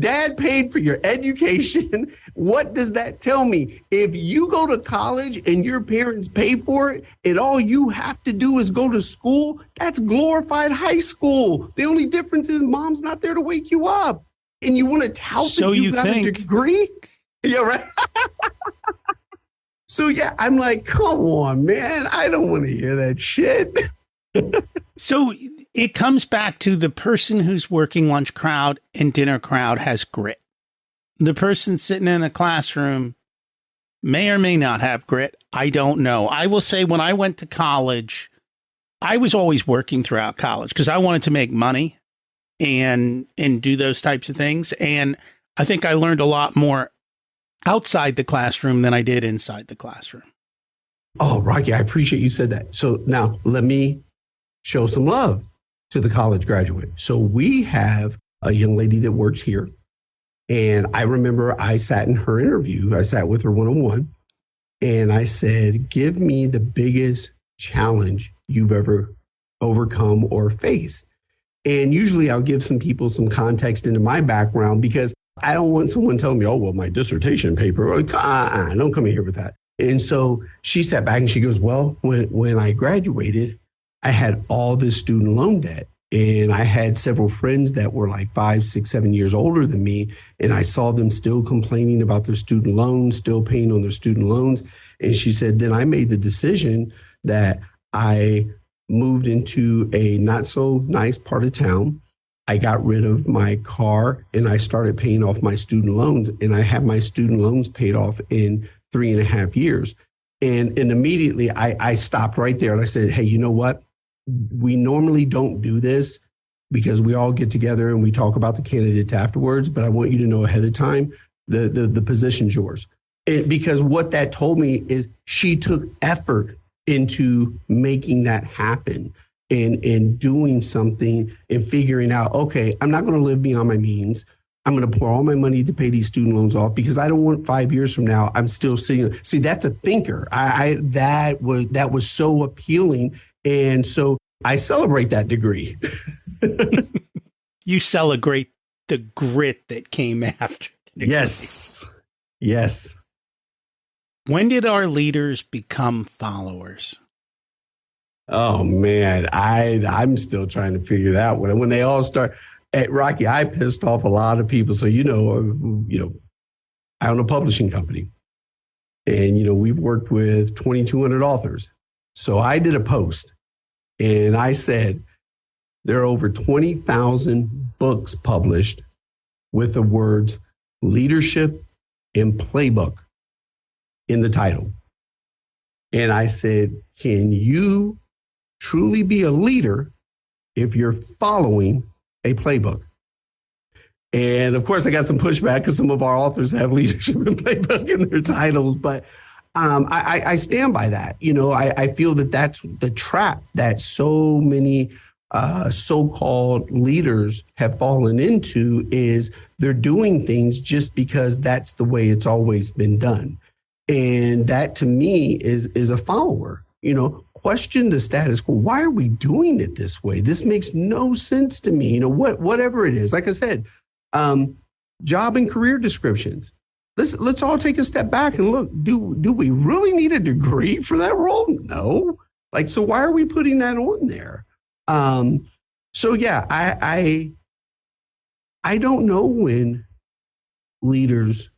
Dad paid for your education. What does that tell me? If you go to college and your parents pay for it and all you have to do is go to school, that's glorified high school. The only difference is mom's not there to wake you up. And you want to tout that you got a degree? Yeah, right. So, yeah, I'm like, come on, man. I don't want to hear that shit. So it comes back to the person who's working lunch crowd and dinner crowd has grit. The person sitting in a classroom may or may not have grit. I don't know. I will say when I went to college, I was always working throughout college because I wanted to make money and do those types of things. And I think I learned a lot more outside the classroom than I did inside the classroom. Oh, Rocky, I appreciate you said that. So now let me show some love to the college graduate. So we have a young lady that works here. And I remember I sat in her interview. I sat with her one-on-one. And I said, give me the biggest challenge you've ever overcome or faced. And usually I'll give some people some context into my background because I don't want someone telling me, oh, well, my dissertation paper, don't come in here with that. And so she sat back and she goes, well, when I graduated, I had all this student loan debt. And I had several friends that were like 5, 6, 7 years older than me. And I saw them still complaining about their student loans, still paying on their student loans. And she said, then I made the decision that I moved into a not so nice part of town. I got rid of my car and I started paying off my student loans. And I had my student loans paid off in 3.5 years. And immediately I stopped right there and I said, hey, you know what? We normally don't do this because we all get together and we talk about the candidates afterwards. But I want you to know ahead of time, the position's yours. Because what that told me is she took effort into making that happen. And doing something and figuring out, okay, I'm not going to live beyond my means. I'm going to pour all my money to pay these student loans off because I don't want 5 years from now, I'm still seeing. See, that's a thinker. That was so appealing. And so I celebrate that degree. You celebrate the grit that came after the degree. Yes. When did our leaders become followers? Oh, man, I'm still trying to figure that out. When they all start, Rocky, I pissed off a lot of people. So, I own a publishing company and, we've worked with 2,200 authors. So I did a post and I said, there are over 20,000 books published with the words leadership and playbook in the title. And I said, can you truly be a leader if you're following a playbook? And of course, I got some pushback because some of our authors have leadership and playbook in their titles. But I stand by that. I feel that that's the trap that so many so-called leaders have fallen into, is they're doing things just because that's the way it's always been done. And that to me is a follower. Question the status quo. Why are we doing it this way? This makes no sense to me. Whatever it is, like I said, job and career descriptions. Let's all take a step back and look. Do we really need a degree for that role? No. So why are we putting that on there? So yeah, I don't know when leaders,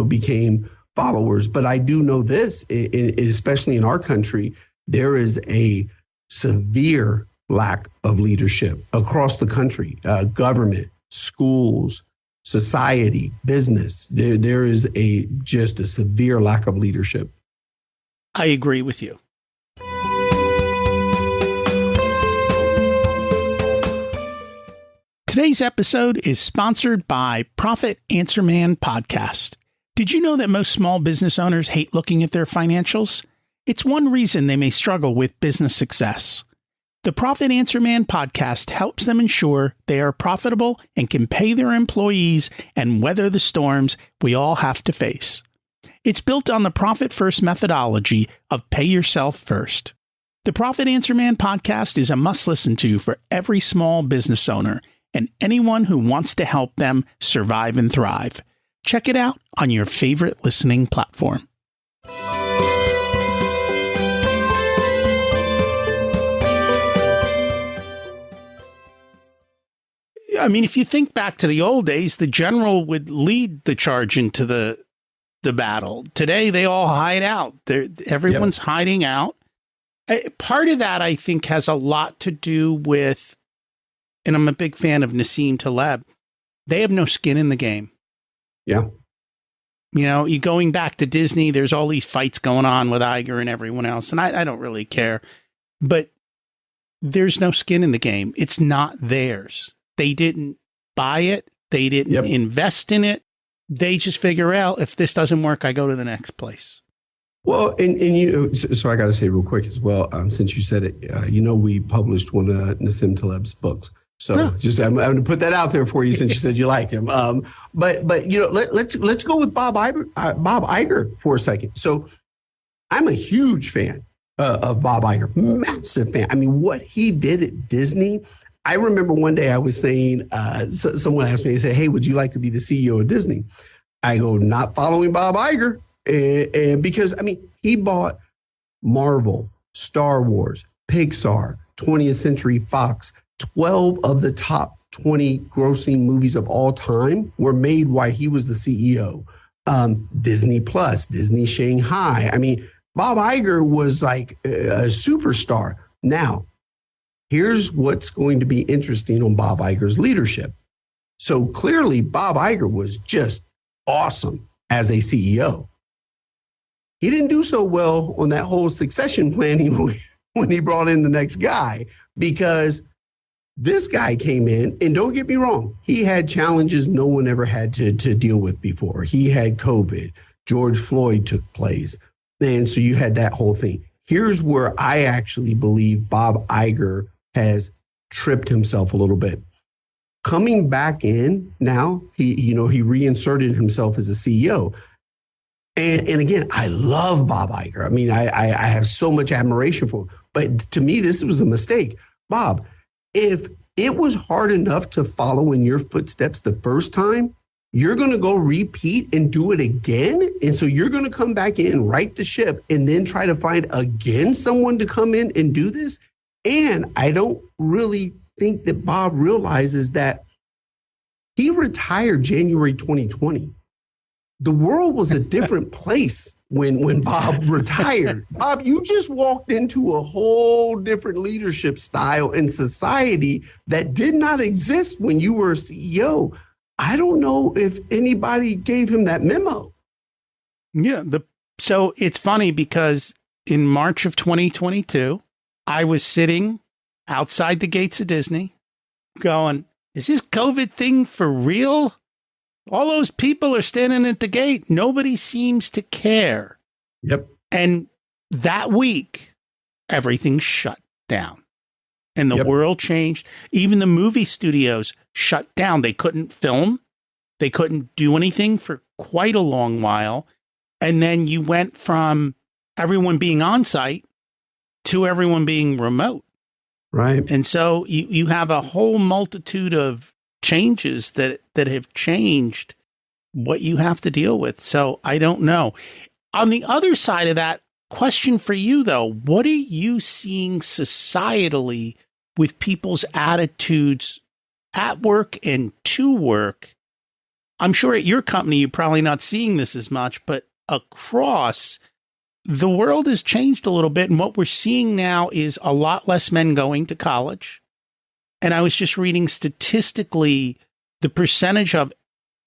became followers, but I do know this, especially in our country, there is a severe lack of leadership across the country, government, schools, society, business. There is just a severe lack of leadership. I agree with you. Today's episode is sponsored by Profit Answer Man Podcast. Did you know that most small business owners hate looking at their financials? It's one reason they may struggle with business success. The Profit Answer Man podcast helps them ensure they are profitable and can pay their employees and weather the storms we all have to face. It's built on the Profit First methodology of pay yourself first. The Profit Answer Man podcast is a must listen to for every small business owner and anyone who wants to help them survive and thrive. Check it out on your favorite listening platform. I mean, if you think back to the old days, the general would lead the charge into the battle. Today, they all hide out. Everyone's hiding out. Part of that, I think, has a lot to do with, and I'm a big fan of Nassim Taleb, they have no skin in the game. Yeah. You going back to Disney, there's all these fights going on with Iger and everyone else, and I don't really care. But there's no skin in the game. It's not theirs. They didn't buy it. They didn't invest in it. They just figure out, if this doesn't work, I go to the next place. Well, so I got to say real quick as well, since you said it, we published one of Nassim Taleb's books. So I'm going to put that out there for you since you said you liked him. But let's go with Bob Iger for a second. So I'm a huge fan of Bob Iger, massive fan. I mean, what he did at Disney. I remember one day I was saying, someone asked me, they said, "Hey, would you like to be the CEO of Disney?" I go, "Not following Bob Iger." And because, he bought Marvel, Star Wars, Pixar, 20th Century Fox. 12 of the top 20 grossing movies of all time were made while he was the CEO. Disney Plus, Disney Shanghai. Bob Iger was like a superstar. Now, here's what's going to be interesting on Bob Iger's leadership. So clearly, Bob Iger was just awesome as a CEO. He didn't do so well on that whole succession planning when he brought in the next guy, because this guy came in, and don't get me wrong, he had challenges no one ever had to deal with before. He had COVID. George Floyd took place. And so you had that whole thing. Here's where I actually believe Bob Iger has tripped himself a little bit. Coming back in now, he reinserted himself as a CEO. And again, I love Bob Iger. I have so much admiration for him. But to me, this was a mistake. Bob, if it was hard enough to follow in your footsteps the first time, you're going to go repeat and do it again. And so you're going to come back in, right the ship, and then try to find again someone to come in and do this. And I don't really think that Bob realizes that he retired January 2020. The world was a different place when Bob retired. Bob, you just walked into a whole different leadership style in society that did not exist when you were a CEO. I don't know if anybody gave him that memo. Yeah. So it's funny because in March of 2022, I was sitting outside the gates of Disney going, is this COVID thing for real? All those people are standing at the gate. Nobody seems to care. Yep. And that week, everything shut down. And the world changed. Even the movie studios shut down. They couldn't film. They couldn't do anything for quite a long while. And then you went from everyone being on site to everyone being remote. Right. And so you have a whole multitude of changes that have changed what you have to deal with. So I don't know. On the other side of that, question for you, though, what are you seeing societally with people's attitudes at work and to work? I'm sure at your company, you're probably not seeing this as much, but across the world has changed a little bit. And what we're seeing now is a lot less men going to college. And I was just reading statistically, the percentage of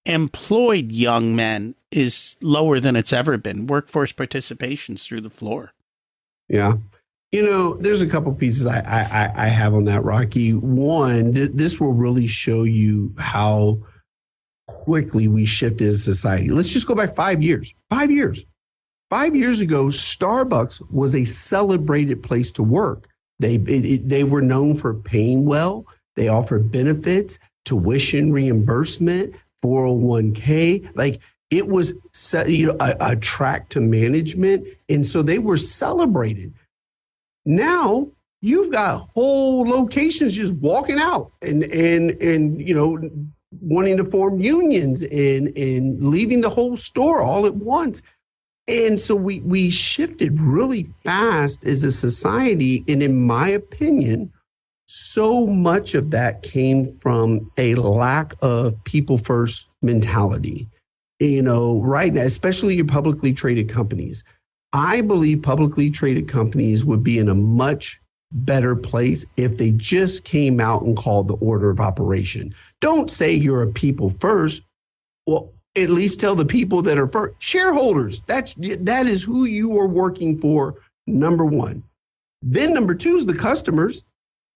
employed young men is lower than it's ever been. Workforce participation's through the floor. Yeah. There's a couple pieces I have on that, Rocky. One, this will really show you how quickly we shifted as a society. Let's just go back 5 years. 5 years. 5 years ago, Starbucks was a celebrated place to work. They were known for paying well. They offered benefits, tuition reimbursement, 401k. Like it was a track to management. And so they were celebrated. Now you've got whole locations just walking out and wanting to form unions and leaving the whole store all at once. And so we shifted really fast as a society. And in my opinion, so much of that came from a lack of people first mentality. Right now, especially your publicly traded companies. I believe publicly traded companies would be in a much better place if they just came out and called the order of operation. Don't say you're a people first. Well, at least tell the people that are first. Shareholders, that is who you are working for, number one. Then number two is the customers.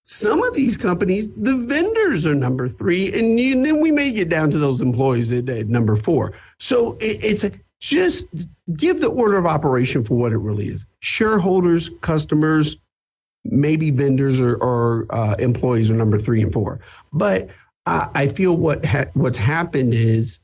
Some of these companies, the vendors are number three, and then we may get down to those employees at number four. So just give the order of operation for what it really is. Shareholders, customers, maybe vendors or employees are number 3 and 4. But I feel what's happened is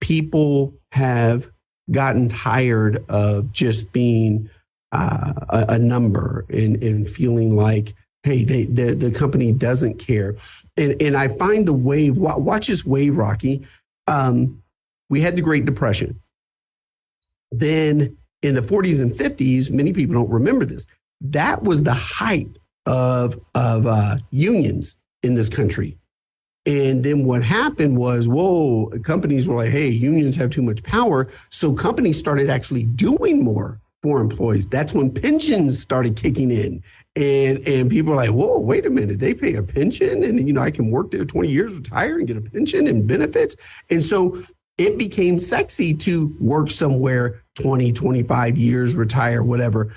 people have gotten tired of just being a number and feeling like, hey, the company doesn't care. And I find the wave, watch this wave, Rocky. We had the Great Depression. Then in the 40s and 50s, many people don't remember this. That was the height of unions in this country. And then what happened was, companies were like, hey, unions have too much power. So companies started actually doing more for employees. That's when pensions started kicking in. And people are like, whoa, wait a minute, they pay a pension and, I can work there 20 years, retire and get a pension and benefits. And so it became sexy to work somewhere 20, 25 years, retire, whatever.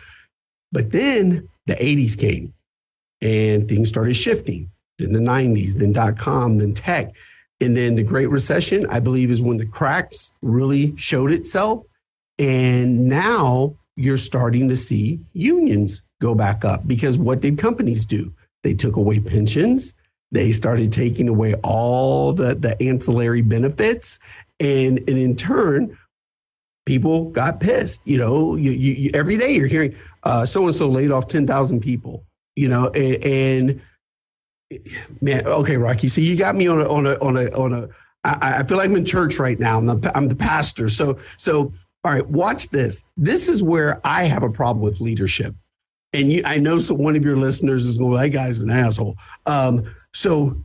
But then the 80s came and things started shifting. Then the 90s, then .com, then tech. And then the Great Recession, I believe, is when the cracks really showed itself. And now you're starting to see unions go back up because what did companies do? They took away pensions. They started taking away all the ancillary benefits. And in turn, people got pissed. You every day you're hearing so-and-so laid off 10,000 people, and man, okay, Rocky. So you got me on a. I feel like I'm in church right now. I'm the pastor. So all right, watch this. This is where I have a problem with leadership, and I know one of your listeners is going, "That guy's an asshole." So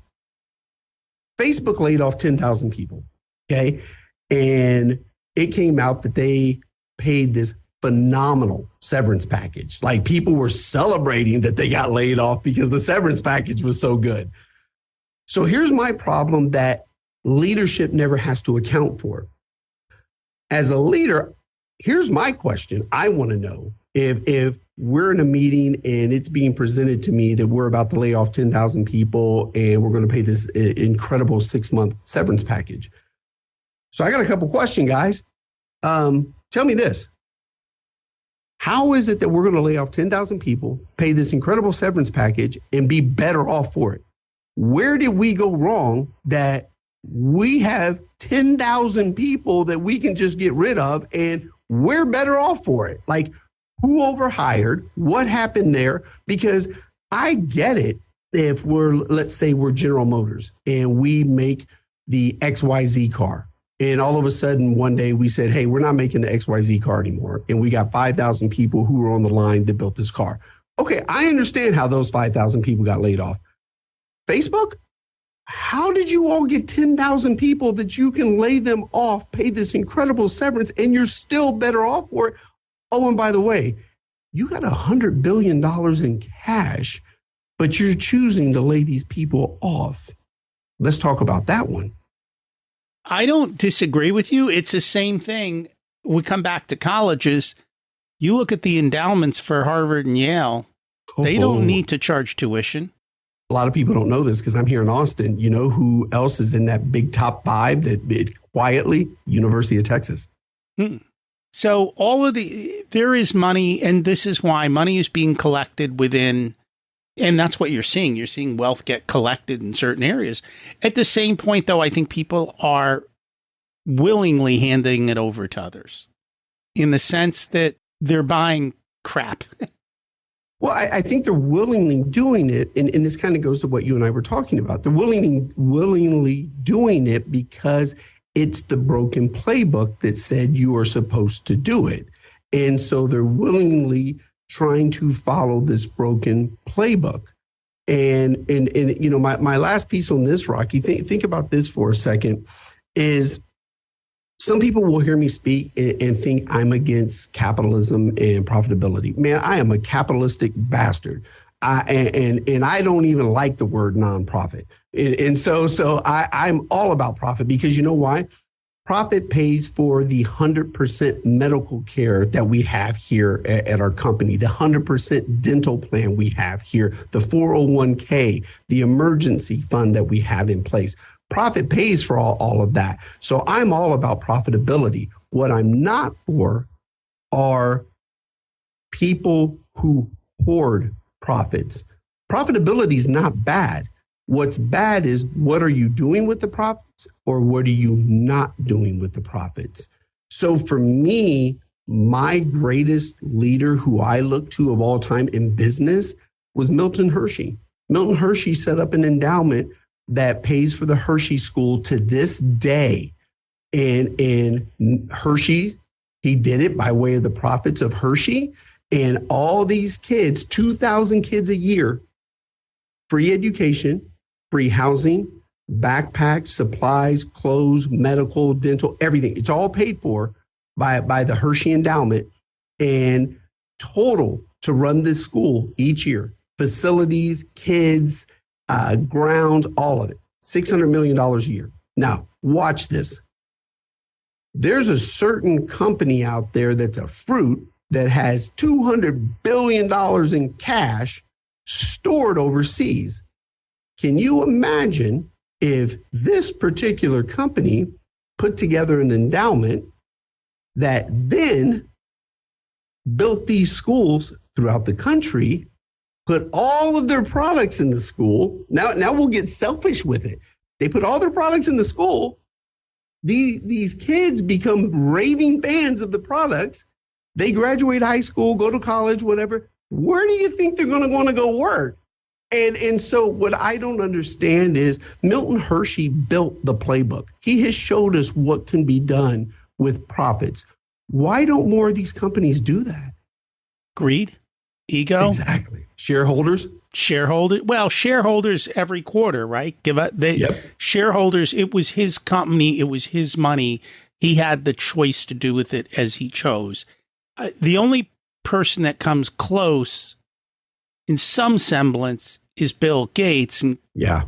Facebook laid off 10,000 people. Okay, and it came out that they paid this phenomenal severance package. Like people were celebrating that they got laid off because the severance package was so good. So here's my problem that leadership never has to account for. As a leader, here's my question. I want to know if we're in a meeting and it's being presented to me that we're about to lay off 10,000 people and we're going to pay this incredible 6-month severance package. So I got a couple questions, guys. Tell me this. How is it that we're going to lay off 10,000 people, pay this incredible severance package, and be better off for it? Where did we go wrong that we have 10,000 people that we can just get rid of and we're better off for it? Like, who overhired? What happened there? Because I get it if let's say we're General Motors and we make the XYZ car. And all of a sudden, one day we said, hey, we're not making the XYZ car anymore. And we got 5,000 people who were on the line that built this car. Okay, I understand how those 5,000 people got laid off. Facebook? How did you all get 10,000 people that you can lay them off, pay this incredible severance, and you're still better off for it? Oh, and by the way, you got $100 billion in cash, but you're choosing to lay these people off. Let's talk about that one. I don't disagree with you. It's the same thing. We come back to colleges. You look at the endowments for Harvard and Yale. They don't need to charge tuition. A lot of people don't know this because I'm here in Austin. You know who else is in that big top 5 that quietly? University of Texas. So there is money, and this is why money is being collected within, and that's what you're seeing. You're seeing wealth get collected in certain areas. At the same point, though, I think people are willingly handing it over to others in the sense that they're buying crap. Well, I think they're willingly doing it, and this kind of goes to what you and I were talking about. They're willingly doing it because it's the broken playbook that said you are supposed to do it. And so they're willingly trying to follow this broken playbook. And you know, my last piece on this, Rocky, think about this for a second, is some people will hear me speak and think I'm against capitalism and profitability. Man, I am a capitalistic bastard. And I don't even like the word nonprofit. And so I'm all about profit because you know why? Profit pays for the 100% medical care that we have here at our company, the 100% dental plan we have here, the 401k, the emergency fund that we have in place. Profit pays for all of that. So I'm all about profitability. What I'm not for are people who hoard profits. Profitability is not bad. What's bad is what are you doing with the profits or what are you not doing with the profits? So for me, my greatest leader who I look to of all time in business was Milton Hershey. Milton Hershey set up an endowment that pays for the Hershey School to this day. And Hershey, he did it by way of the profits of Hershey. And all these kids, 2,000 kids a year, free education, free housing, backpacks, supplies, clothes, medical, dental, everything. It's all paid for by the Hershey endowment. And total to run this school each year, facilities, kids, grounds, all of it, $600 million a year. Now, watch this. There's a certain company out there that's a fruit that has $200 billion in cash stored overseas. Can you imagine if this particular company put together an endowment that then built these schools throughout the country, put all of their products in the school? Now we'll get selfish with it. They put all their products in the school. These kids become raving fans of the products. They graduate high school, go to college, whatever. Where do you think they're going to want to go work? And so what I don't understand is Milton Hershey built the playbook. He has showed us what can be done with profits. Why don't more of these companies do that? Greed, ego. Exactly. Shareholders. Well, shareholders every quarter, right? Shareholders, it was his company. It was his money. He had the choice to do with it as he chose. The only person that comes close in some semblance is Bill Gates and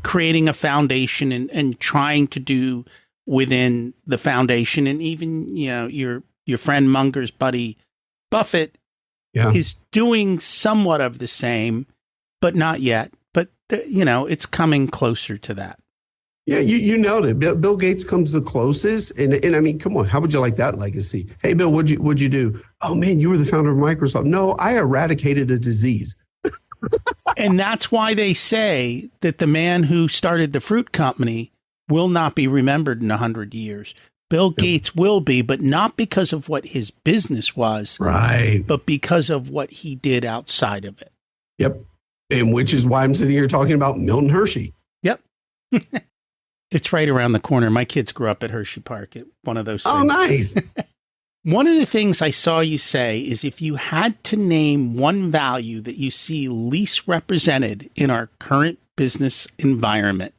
creating a foundation and trying to do within the foundation. And even, you know, your friend Munger's buddy Buffett is doing somewhat of the same, but not yet. But, it's coming closer to that. Yeah, you nailed it. Bill Gates comes the closest. And I mean, come on, how would you like that legacy? Hey, Bill, what'd you do? Oh, man, you were the founder of Microsoft. No, I eradicated a disease. And that's why they say that the man who started the fruit company will not be remembered in 100 years. Bill Gates will be, but not because of what his business was, right? But because of what he did outside of it. Yep. And which is why I'm sitting here talking about Milton Hershey. Yep. It's right around the corner. My kids grew up at Hershey Park at one of those things. Oh, nice. One of the things I saw you say is if you had to name one value that you see least represented in our current business environment,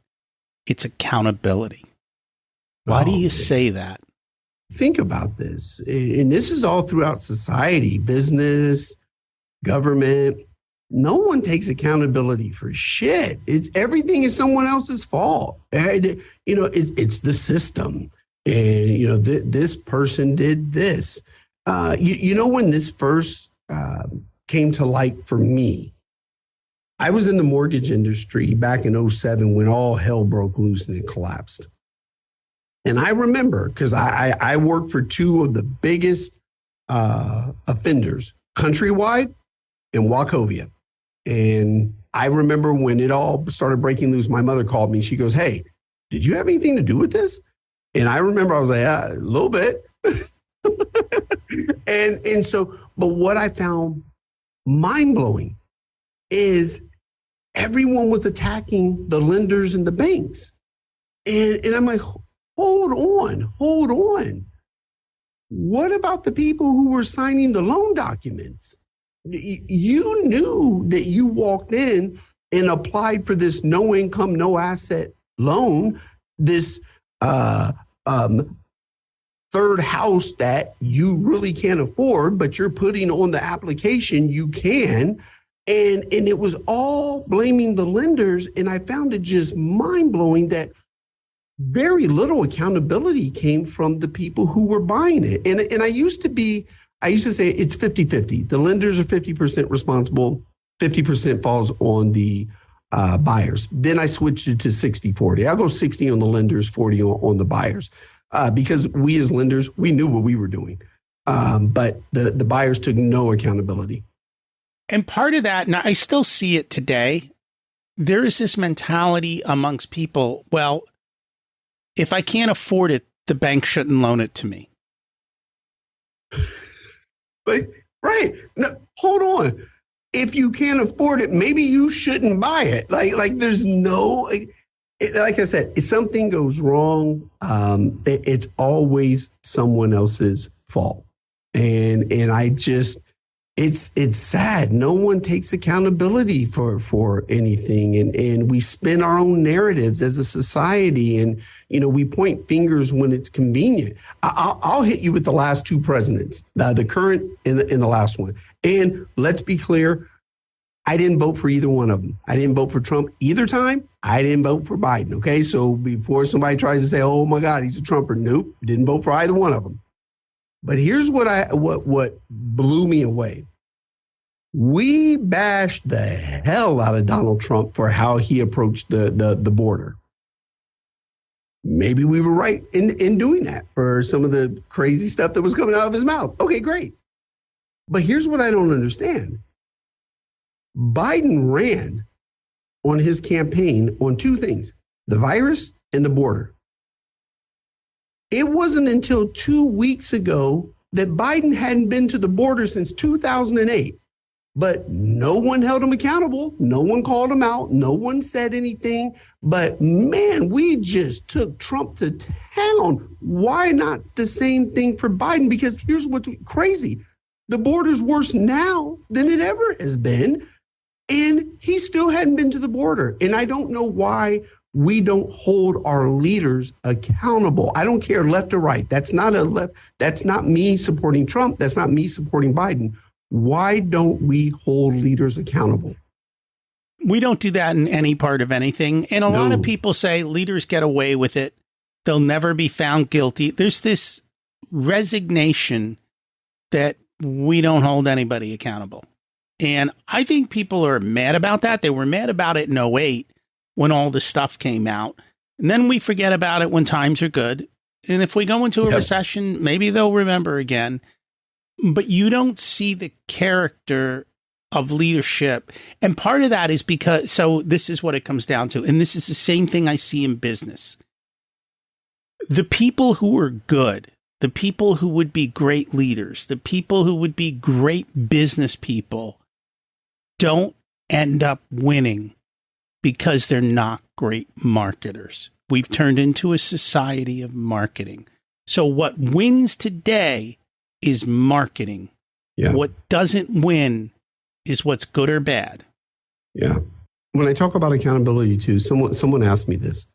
it's accountability. Why do you say that? Think about this. And this is all throughout society, business, government. No one takes accountability for shit. Everything is someone else's fault. It's the system. And, this person did this. When this first came to light for me, I was in the mortgage industry back in 2007 when all hell broke loose and it collapsed. And I remember, because I worked for two of the biggest offenders, Countrywide and Wachovia. And I remember when it all started breaking loose, my mother called me. She goes, "Hey, did you have anything to do with this?" And I remember I was like, a little bit. and so, but what I found mind-blowing is everyone was attacking the lenders and the banks. And I'm like, hold on. What about the people who were signing the loan documents? You knew that you walked in and applied for this no income, no asset loan, this third house that you really can't afford, but you're putting on the application you can. And it was all blaming the lenders. And I found it just mind-blowing that very little accountability came from the people who were buying it. And I used to say it's 50-50. The lenders are 50% responsible, 50% falls on the buyers. Then I switched it to 60-40. I'll go 60 on the lenders, 40 on the buyers. Because we as lenders, we knew what we were doing. But the buyers took no accountability. And part of that, and I still see it today, there is this mentality amongst people, well, if I can't afford it, the bank shouldn't loan it to me. But, right. No, hold on. If you can't afford it, maybe you shouldn't buy it. Like there's no, like I said, if something goes wrong, it's always someone else's fault. And I just, it's sad. No one takes accountability for anything. And we spin our own narratives as a society. And, we point fingers when it's convenient. I'll hit you with the last two presidents, the current and the last one. And let's be clear, I didn't vote for either one of them. I didn't vote for Trump either time. I didn't vote for Biden. Okay. So before somebody tries to say, oh my God, he's a Trumper. Nope. Didn't vote for either one of them. But here's what blew me away. We bashed the hell out of Donald Trump for how he approached the border. Maybe we were right in doing that for some of the crazy stuff that was coming out of his mouth. Okay, great. But here's what I don't understand. Biden ran on his campaign on two things, the virus and the border. It wasn't until 2 weeks ago that Biden hadn't been to the border since 2008. But no one held him accountable. No one called him out. No one said anything. But man, we just took Trump to town. Why not the same thing for Biden? Because here's what's crazy. The border's worse now than it ever has been. And he still hadn't been to the border. And I don't know why we don't hold our leaders accountable. I don't care left or right. That's not me supporting Trump. That's not me supporting Biden. Why don't we hold leaders accountable? We don't do that in any part of anything. And a lot of people say leaders get away with it. They'll never be found guilty. There's this resignation that we don't hold anybody accountable. And I think people are mad about that. They were mad about it in '08 when all the stuff came out. And then we forget about it when times are good. And if we go into a recession, maybe they'll remember again. But you don't see the character of leadership. And part of that is because, so this is what it comes down to. And this is the same thing I see in business. The people who are good, the people who would be great leaders, the people who would be great business people don't end up winning because they're not great marketers. We've turned into a society of marketing. So what wins today is marketing. Yeah. What doesn't win is what's good or bad. Yeah. When I talk about accountability too, someone asked me this.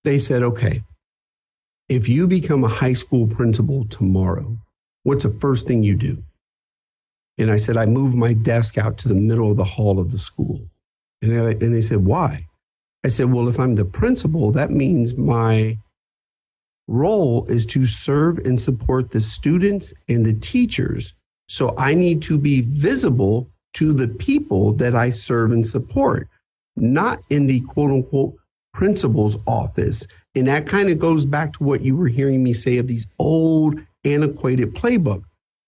They said, okay, if you become a high school principal tomorrow, what's the first thing you do? And I said, I move my desk out to the middle of the hall of the school. And they said, why? I said, well, if I'm the principal, that means my role is to serve and support the students and the teachers. So I need to be visible to the people that I serve and support, not in the quote unquote principal's office. And that kind of goes back to what you were hearing me say of these old antiquated playbook,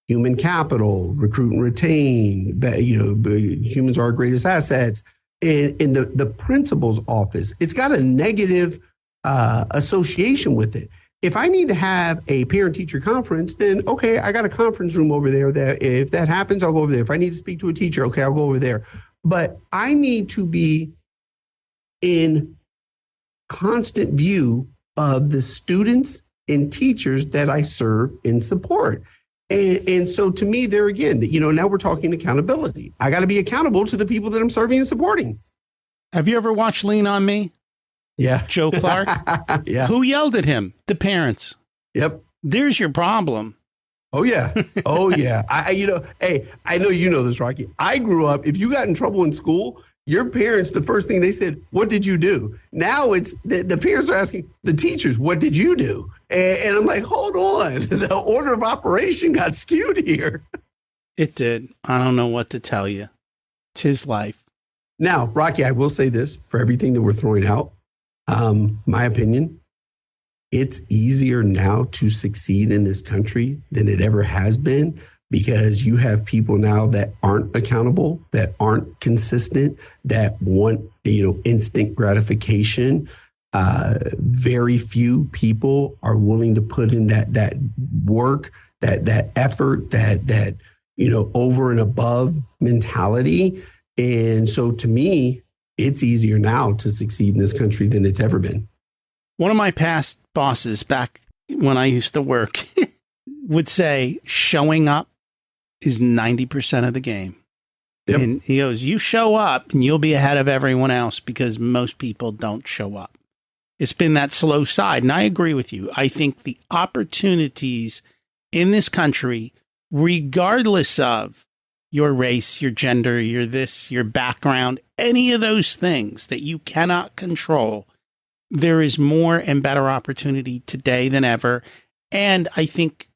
human capital, recruit and retain, humans are our greatest assets. And in the principal's office, it's got a negative association with it. If I need to have a parent-teacher conference, then, okay, I got a conference room over there that if that happens, I'll go over there. If I need to speak to a teacher, okay, I'll go over there. But I need to be in constant view of the students and teachers that I serve and support. And so to me, there again, now we're talking accountability. I got to be accountable to the people that I'm serving and supporting. Have you ever watched Lean on Me? Yeah. Joe Clark? Yeah. Who yelled at him? The parents. Yep. There's your problem. Oh, yeah. Oh, yeah. I know you know this, Rocky. I grew up, if you got in trouble in school, your parents, the first thing they said, what did you do? Now it's the parents are asking the teachers, what did you do? And I'm like, hold on. The order of operation got skewed here. It did. I don't know what to tell you. It's his life. Now, Rocky, I will say this for everything that we're throwing out. My opinion, it's easier now to succeed in this country than it ever has been because you have people now that aren't accountable, that aren't consistent, that want, instant gratification. Very few people are willing to put in that work, that effort, that over and above mentality. And so to me, it's easier now to succeed in this country than it's ever been. One of my past bosses back when I used to work would say showing up is 90% of the game. Yep. And he goes, you show up and you'll be ahead of everyone else because most people don't show up. It's been that slow side. And I agree with you. I think the opportunities in this country, regardless of your race, your gender, your this, your background, any of those things that you cannot control, there is more and better opportunity today than ever. And I think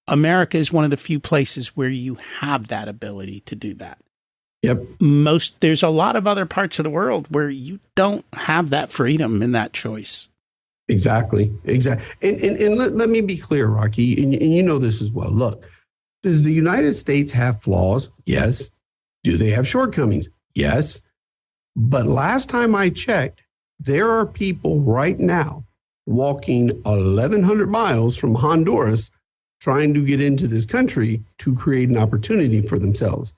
America is one of the few places where you have that ability to do that. Yep. There's a lot of other parts of the world where you don't have that freedom and that choice. Exactly. And let me be clear, Rocky, and you know this as well. Look, does the United States have flaws? Yes. Do they have shortcomings? Yes. But last time I checked, there are people right now walking 1,100 miles from Honduras trying to get into this country to create an opportunity for themselves.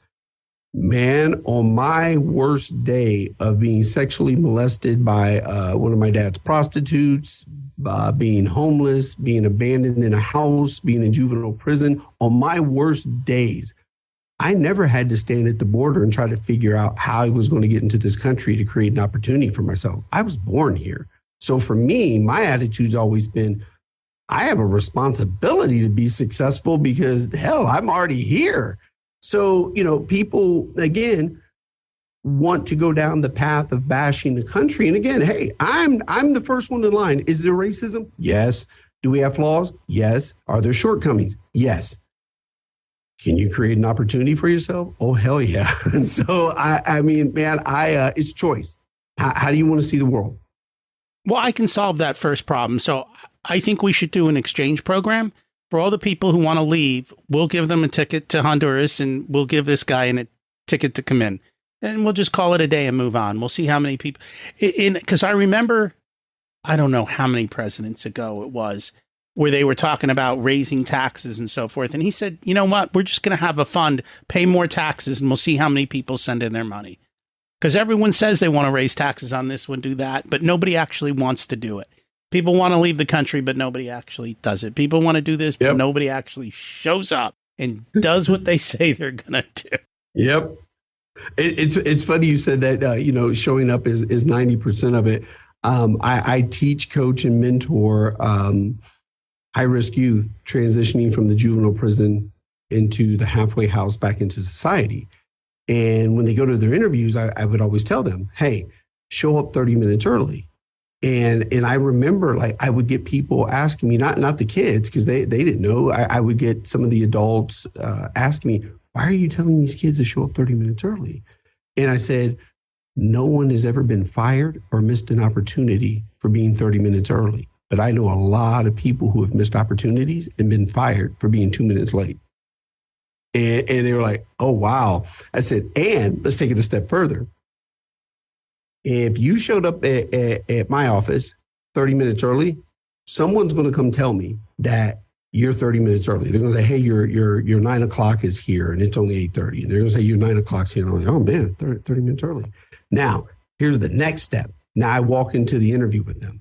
Man, on my worst day of being sexually molested by one of my dad's prostitutes, being homeless, being abandoned in a house, being in juvenile prison, on my worst days, I never had to stand at the border and try to figure out how I was going to get into this country to create an opportunity for myself. I was born here. So for me, my attitude's always been, I have a responsibility to be successful because, hell, I'm already here. So, people, again, want to go down the path of bashing the country. And again, hey, I'm the first one in line. Is there racism? Yes. Do we have flaws? Yes. Are there shortcomings? Yes. can you create an opportunity for yourself? Oh, hell yeah. And so, I mean, man, it's choice. How do you want to see the world? Well, I can solve that first problem. So I think we should do an exchange program for all the people who want to leave. We'll give them a ticket to Honduras, and we'll give this guy a ticket to come in, and we'll just call it a day and move on. We'll see how many people because I remember, I don't know how many presidents ago it was, where they were talking about raising taxes and so forth. And he said, you know what, we're just going to have a fund, pay more taxes, and we'll see how many people send in their money. Because everyone says they want to raise taxes on this one, do that, but nobody actually wants to do it. People want to leave the country, but nobody actually does it. People want to do this, but nobody actually shows up and does what they say they're going to do. Yep. It's funny you said that, showing up is 90% of it. I teach, coach, and mentor high-risk youth transitioning from the juvenile prison into the halfway house back into society. And when they go to their interviews, I would always tell them, hey, show up 30 minutes early. And I remember, like, I would get people asking me, not the kids, because they didn't know. I would get some of the adults asking me, why are you telling these kids to show up 30 minutes early? And I said, no one has ever been fired or missed an opportunity for being 30 minutes early. But I know a lot of people who have missed opportunities and been fired for being 2 minutes late. And they were like, oh, wow. I said, and let's take it a step further. If you showed up at my office 30 minutes early, someone's going to come tell me that you're 30 minutes early. They're going to say, hey, your 9 o'clock is here and it's only 8:30. And they're going to say your 9 o'clock's here. And I'm like, oh, man, 30 minutes early. Now, here's the next step. Now I walk into the interview with them.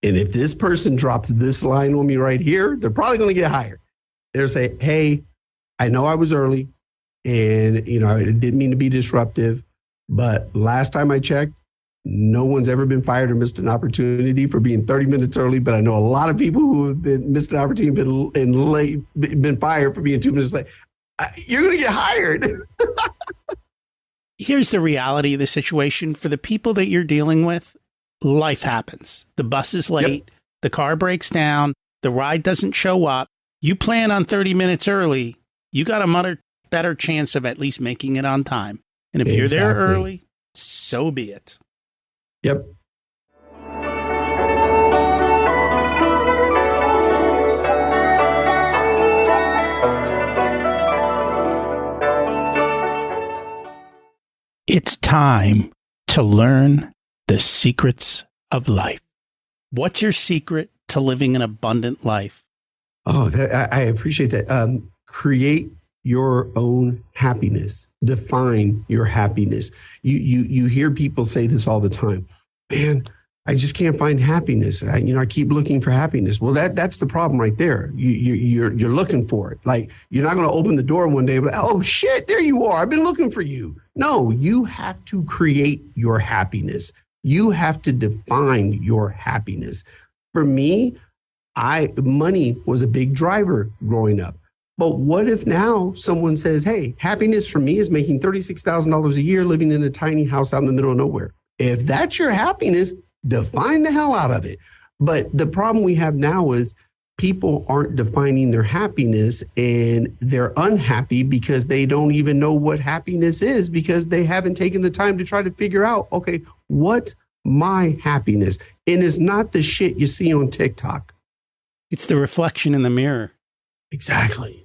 And if this person drops this line on me right here, they're probably going to get hired. They'll say, hey, I know I was early and, I didn't mean to be disruptive, but last time I checked, no one's ever been fired or missed an opportunity for being 30 minutes early. But I know a lot of people who have missed an opportunity, been fired for being 2 minutes late. You're going to get hired. Here's the reality of the situation. For the people that you're dealing with, life happens. The bus is late. The car breaks down. The ride doesn't show up. You plan on 30 minutes early. You got a much better chance of at least making it on time. And if you're there early, so be it. Yep. It's time to learn the secrets of life. What's your secret to living an abundant life? Oh, I appreciate that. Create your own happiness. Define your happiness. You hear people say this all the time. Man, I just can't find happiness. I keep looking for happiness. Well, that's the problem right there. You're looking for it. Like, you're not going to open the door one day, but oh shit, there you are. I've been looking for you. No, you have to create your happiness. You have to define your happiness. For me, money was a big driver growing up. But what if now someone says, hey, happiness for me is making $36,000 a year living in a tiny house out in the middle of nowhere? If that's your happiness, define the hell out of it. But the problem we have now is people aren't defining their happiness, and they're unhappy because they don't even know what happiness is, because they haven't taken the time to try to figure out, okay, what's my happiness? And it's not the shit you see on TikTok. It's the reflection in the mirror. Exactly.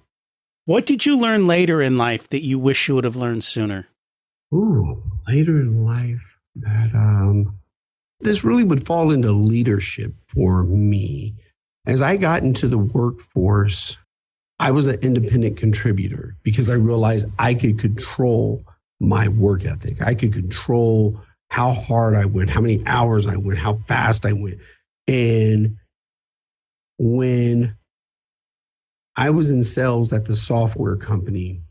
What did you learn later in life that you wish you would have learned sooner? Ooh, later in life, that this really would fall into leadership for me. As I got into the workforce, I was an independent contributor because I realized I could control my work ethic. I could control how hard I went, how many hours I went, how fast I went. And when I was in sales at the software company,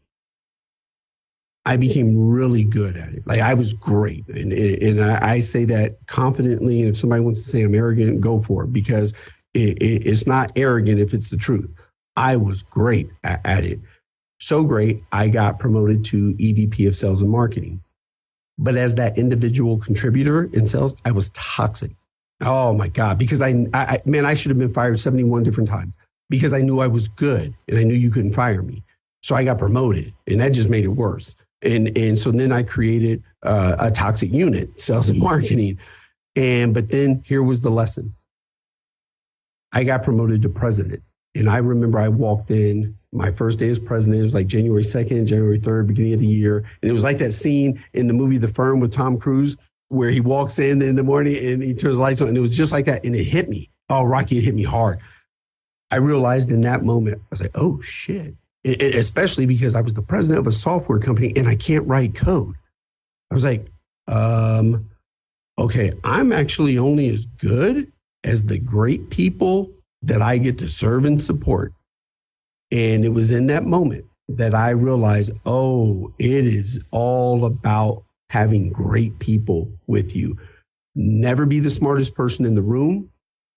I became really good at it. Like, I was great. And I say that confidently. And if somebody wants to say I'm arrogant, go for it, because it's not arrogant if it's the truth. I was great at it. So great, I got promoted to EVP of sales and marketing. But as that individual contributor in sales, I was toxic. Oh my God, because I should have been fired 71 different times because I knew I was good and I knew you couldn't fire me. So I got promoted, and that just made it worse. And so then I created a toxic unit, sales and marketing. But then here was the lesson. I got promoted to president. And I remember I walked in my first day as president. It was like January 2nd, January 3rd, beginning of the year. And it was like that scene in the movie The Firm with Tom Cruise, where he walks in the morning and he turns the lights on. And it was just like that. And it hit me. Oh, Rocky, it hit me hard. I realized in that moment, I was like, oh, shit. Especially because I was the president of a software company and I can't write code. I was like, okay, I'm actually only as good as the great people that I get to serve and support. And it was in that moment that I realized, oh, it is all about having great people with you. Never be the smartest person in the room.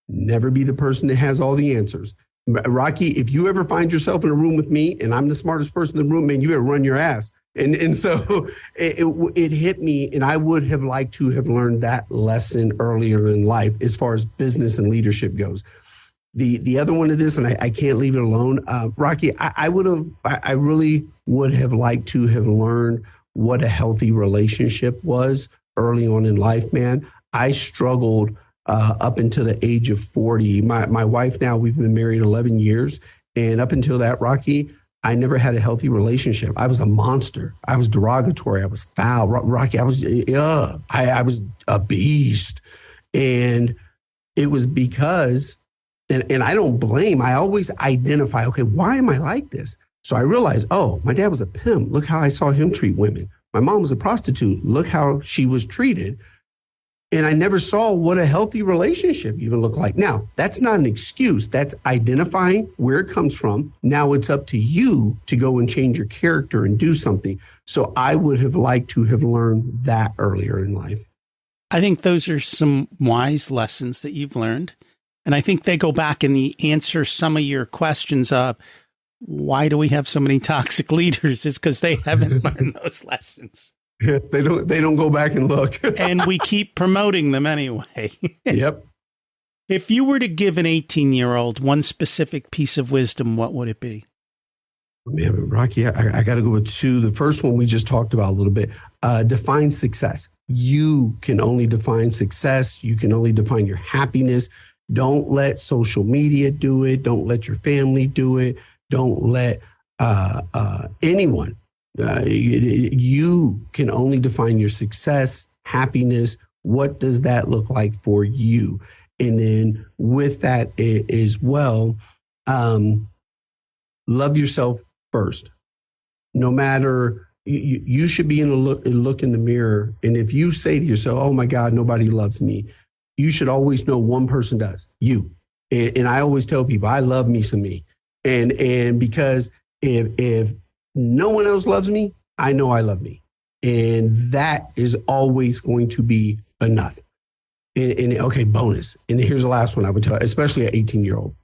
Never be the person that has all the answers. Rocky, if you ever find yourself in a room with me and I'm the smartest person in the room, man, you better run your ass. And so it hit me, and I would have liked to have learned that lesson earlier in life as far as business and leadership goes. The other one of this, and I can't leave it alone, Rocky, I really would have liked to have learned what a healthy relationship was early on in life, man. I struggled up until the age of 40. My wife now, we've been married 11 years. And up until that, Rocky, I never had a healthy relationship. I was a monster. I was derogatory. I was foul. Rocky, I was a beast. And it was because, and I don't blame, I always identify, okay, why am I like this? So I realized, oh, my dad was a pimp. Look how I saw him treat women. My mom was a prostitute. Look how she was treated. And I never saw what a healthy relationship even looked like. Now, that's not an excuse. That's identifying where it comes from. Now it's up to you to go and change your character and do something. So I would have liked to have learned that earlier in life. I think those are some wise lessons that you've learned. And I think they go back and answer some of your questions of why do we have so many toxic leaders? It's because they haven't learned those lessons. Yeah, they don't go back and look. And we keep promoting them anyway. Yep. If you were to give an 18-year-old one specific piece of wisdom, what would it be? Man, Rocky, I got to go with two. The first one we just talked about a little bit. Define success. You can only define success. You can only define your happiness. Don't let social media do it. Don't let your family do it. Don't let anyone. You can only define your success, happiness. What does that look like for you? And then with that as well, love yourself first. No matter, you should be in a look in the mirror. And if you say to yourself, oh my God, nobody loves me, you should always know one person does, you. And I always tell people, I love me some me. And because if no one else loves me, I know I love me. And that is always going to be enough. And okay, bonus. And here's the last one I would tell, especially an 18-year-old.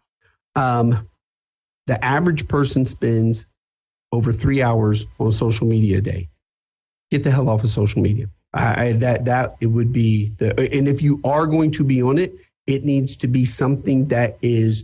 The average person spends over 3 hours on social media a day. Get the hell off of social media. That it would be, and if you are going to be on it, it needs to be something that is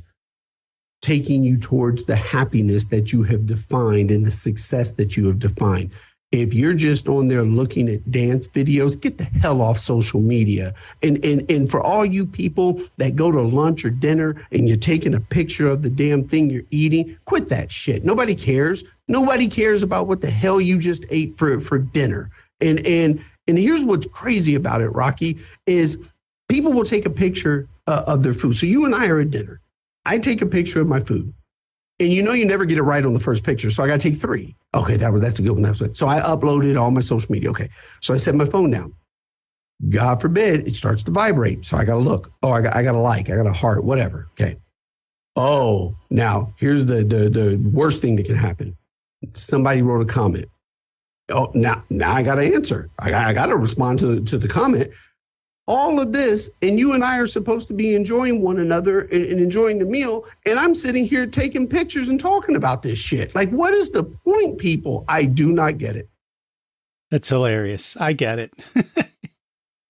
taking you towards the happiness that you have defined and the success that you have defined. If you're just on there looking at dance videos, get the hell off social media. And for all you people that go to lunch or dinner and you're taking a picture of the damn thing you're eating, quit that shit. Nobody cares. Nobody cares about what the hell you just ate for dinner. And here's what's crazy about it, Rocky, is people will take a picture of their food. So you and I are at dinner. I take a picture of my food. And you never get it right on the first picture. So I got to take 3. Okay, that's a good one. That's it. So I uploaded all my social media. Okay. So I set my phone down. God forbid it starts to vibrate. So I got to look. Oh, I got a like. I got a heart, whatever. Okay. Oh, now here's the worst thing that can happen. Somebody wrote a comment. Oh, now I got to answer. I got to respond to the comment. All of this, and you and I are supposed to be enjoying one another and enjoying the meal, and I'm sitting here taking pictures and talking about this shit. Like, what is the point, people? I do not get it. That's hilarious. I get it.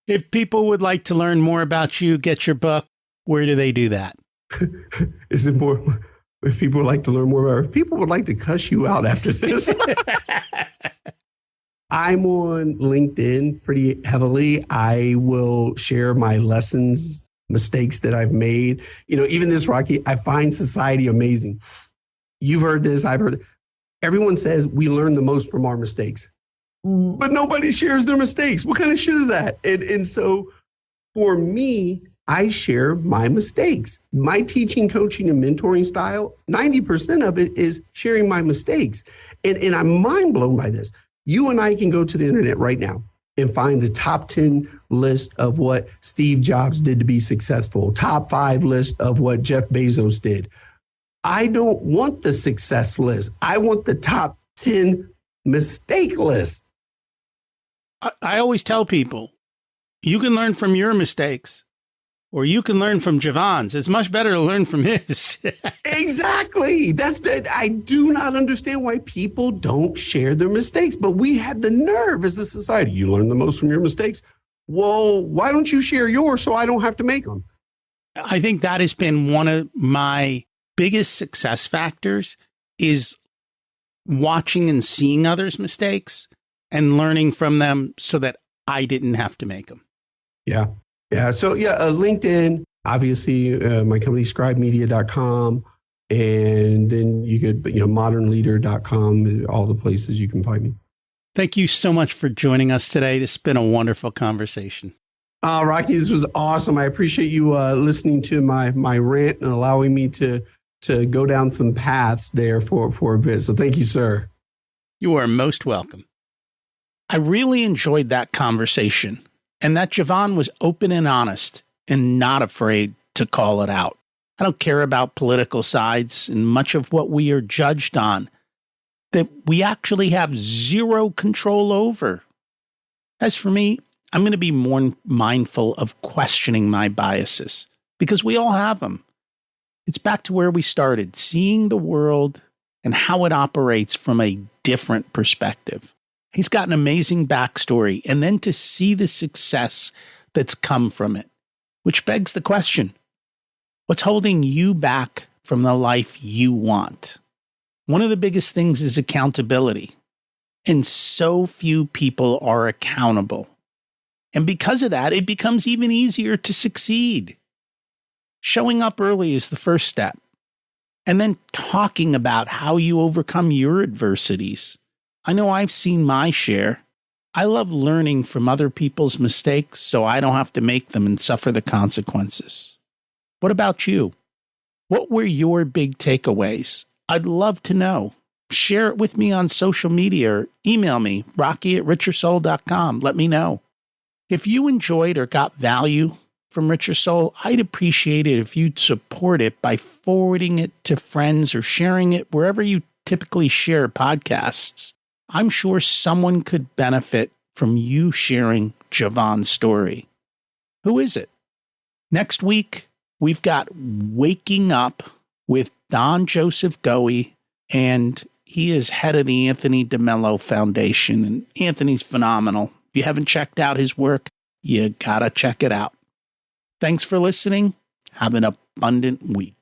If people would like to learn more about you, get your book, where do they do that? Is it more? if people would like to learn more about it, if people would like to cuss you out after this. I'm on LinkedIn pretty heavily. I will share my lessons, mistakes that I've made. Even this, Rocky, I find society amazing. You've heard this, I've heard it. Everyone says we learn the most from our mistakes, but nobody shares their mistakes. What kind of shit is that? And so for me, I share my mistakes. My teaching, coaching, and mentoring style, 90% of it is sharing my mistakes. And I'm mind blown by this. You and I can go to the internet right now and find the top 10 list of what Steve Jobs did to be successful, top 5 list of what Jeff Bezos did. I don't want the success list. I want the top 10 mistake list. I always tell people, you can learn from your mistakes, or you can learn from JeVon's. It's much better to learn from his. Exactly. I do not understand why people don't share their mistakes, but we have the nerve as a society. You learn the most from your mistakes. Well, why don't you share yours so I don't have to make them? I think that has been one of my biggest success factors, is watching and seeing others' mistakes and learning from them so that I didn't have to make them. Yeah. Yeah. So LinkedIn, obviously my company, scribemedia.com. And then you could, modernleader.com, all the places you can find me. Thank you so much for joining us today. This has been a wonderful conversation. Rocky, this was awesome. I appreciate you listening to my rant and allowing me to go down some paths there for a bit. So thank you, sir. You are most welcome. I really enjoyed that conversation, and that JeVon was open and honest and not afraid to call it out. I don't care about political sides and much of what we are judged on that we actually have zero control over. As for me, I'm going to be more mindful of questioning my biases, because we all have them. It's back to where we started, seeing the world and how it operates from a different perspective. He's got an amazing backstory, and then to see the success that's come from it, which begs the question, what's holding you back from the life you want? One of the biggest things is accountability, and so few people are accountable. And because of that, it becomes even easier to succeed. Showing up early is the first step, and then talking about how you overcome your adversities. I know I've seen my share. I love learning from other people's mistakes so I don't have to make them and suffer the consequences. What about you? What were your big takeaways? I'd love to know. Share it with me on social media or email me, rocky@richersoul.com. Let me know. If you enjoyed or got value from Richer Soul, I'd appreciate it if you'd support it by forwarding it to friends or sharing it wherever you typically share podcasts. I'm sure someone could benefit from you sharing JeVon's story. Who is it? Next week, we've got Waking Up with Don Joseph Goey, and he is head of the Anthony DeMello Foundation, and Anthony's phenomenal. If you haven't checked out his work, you gotta check it out. Thanks for listening. Have an abundant week.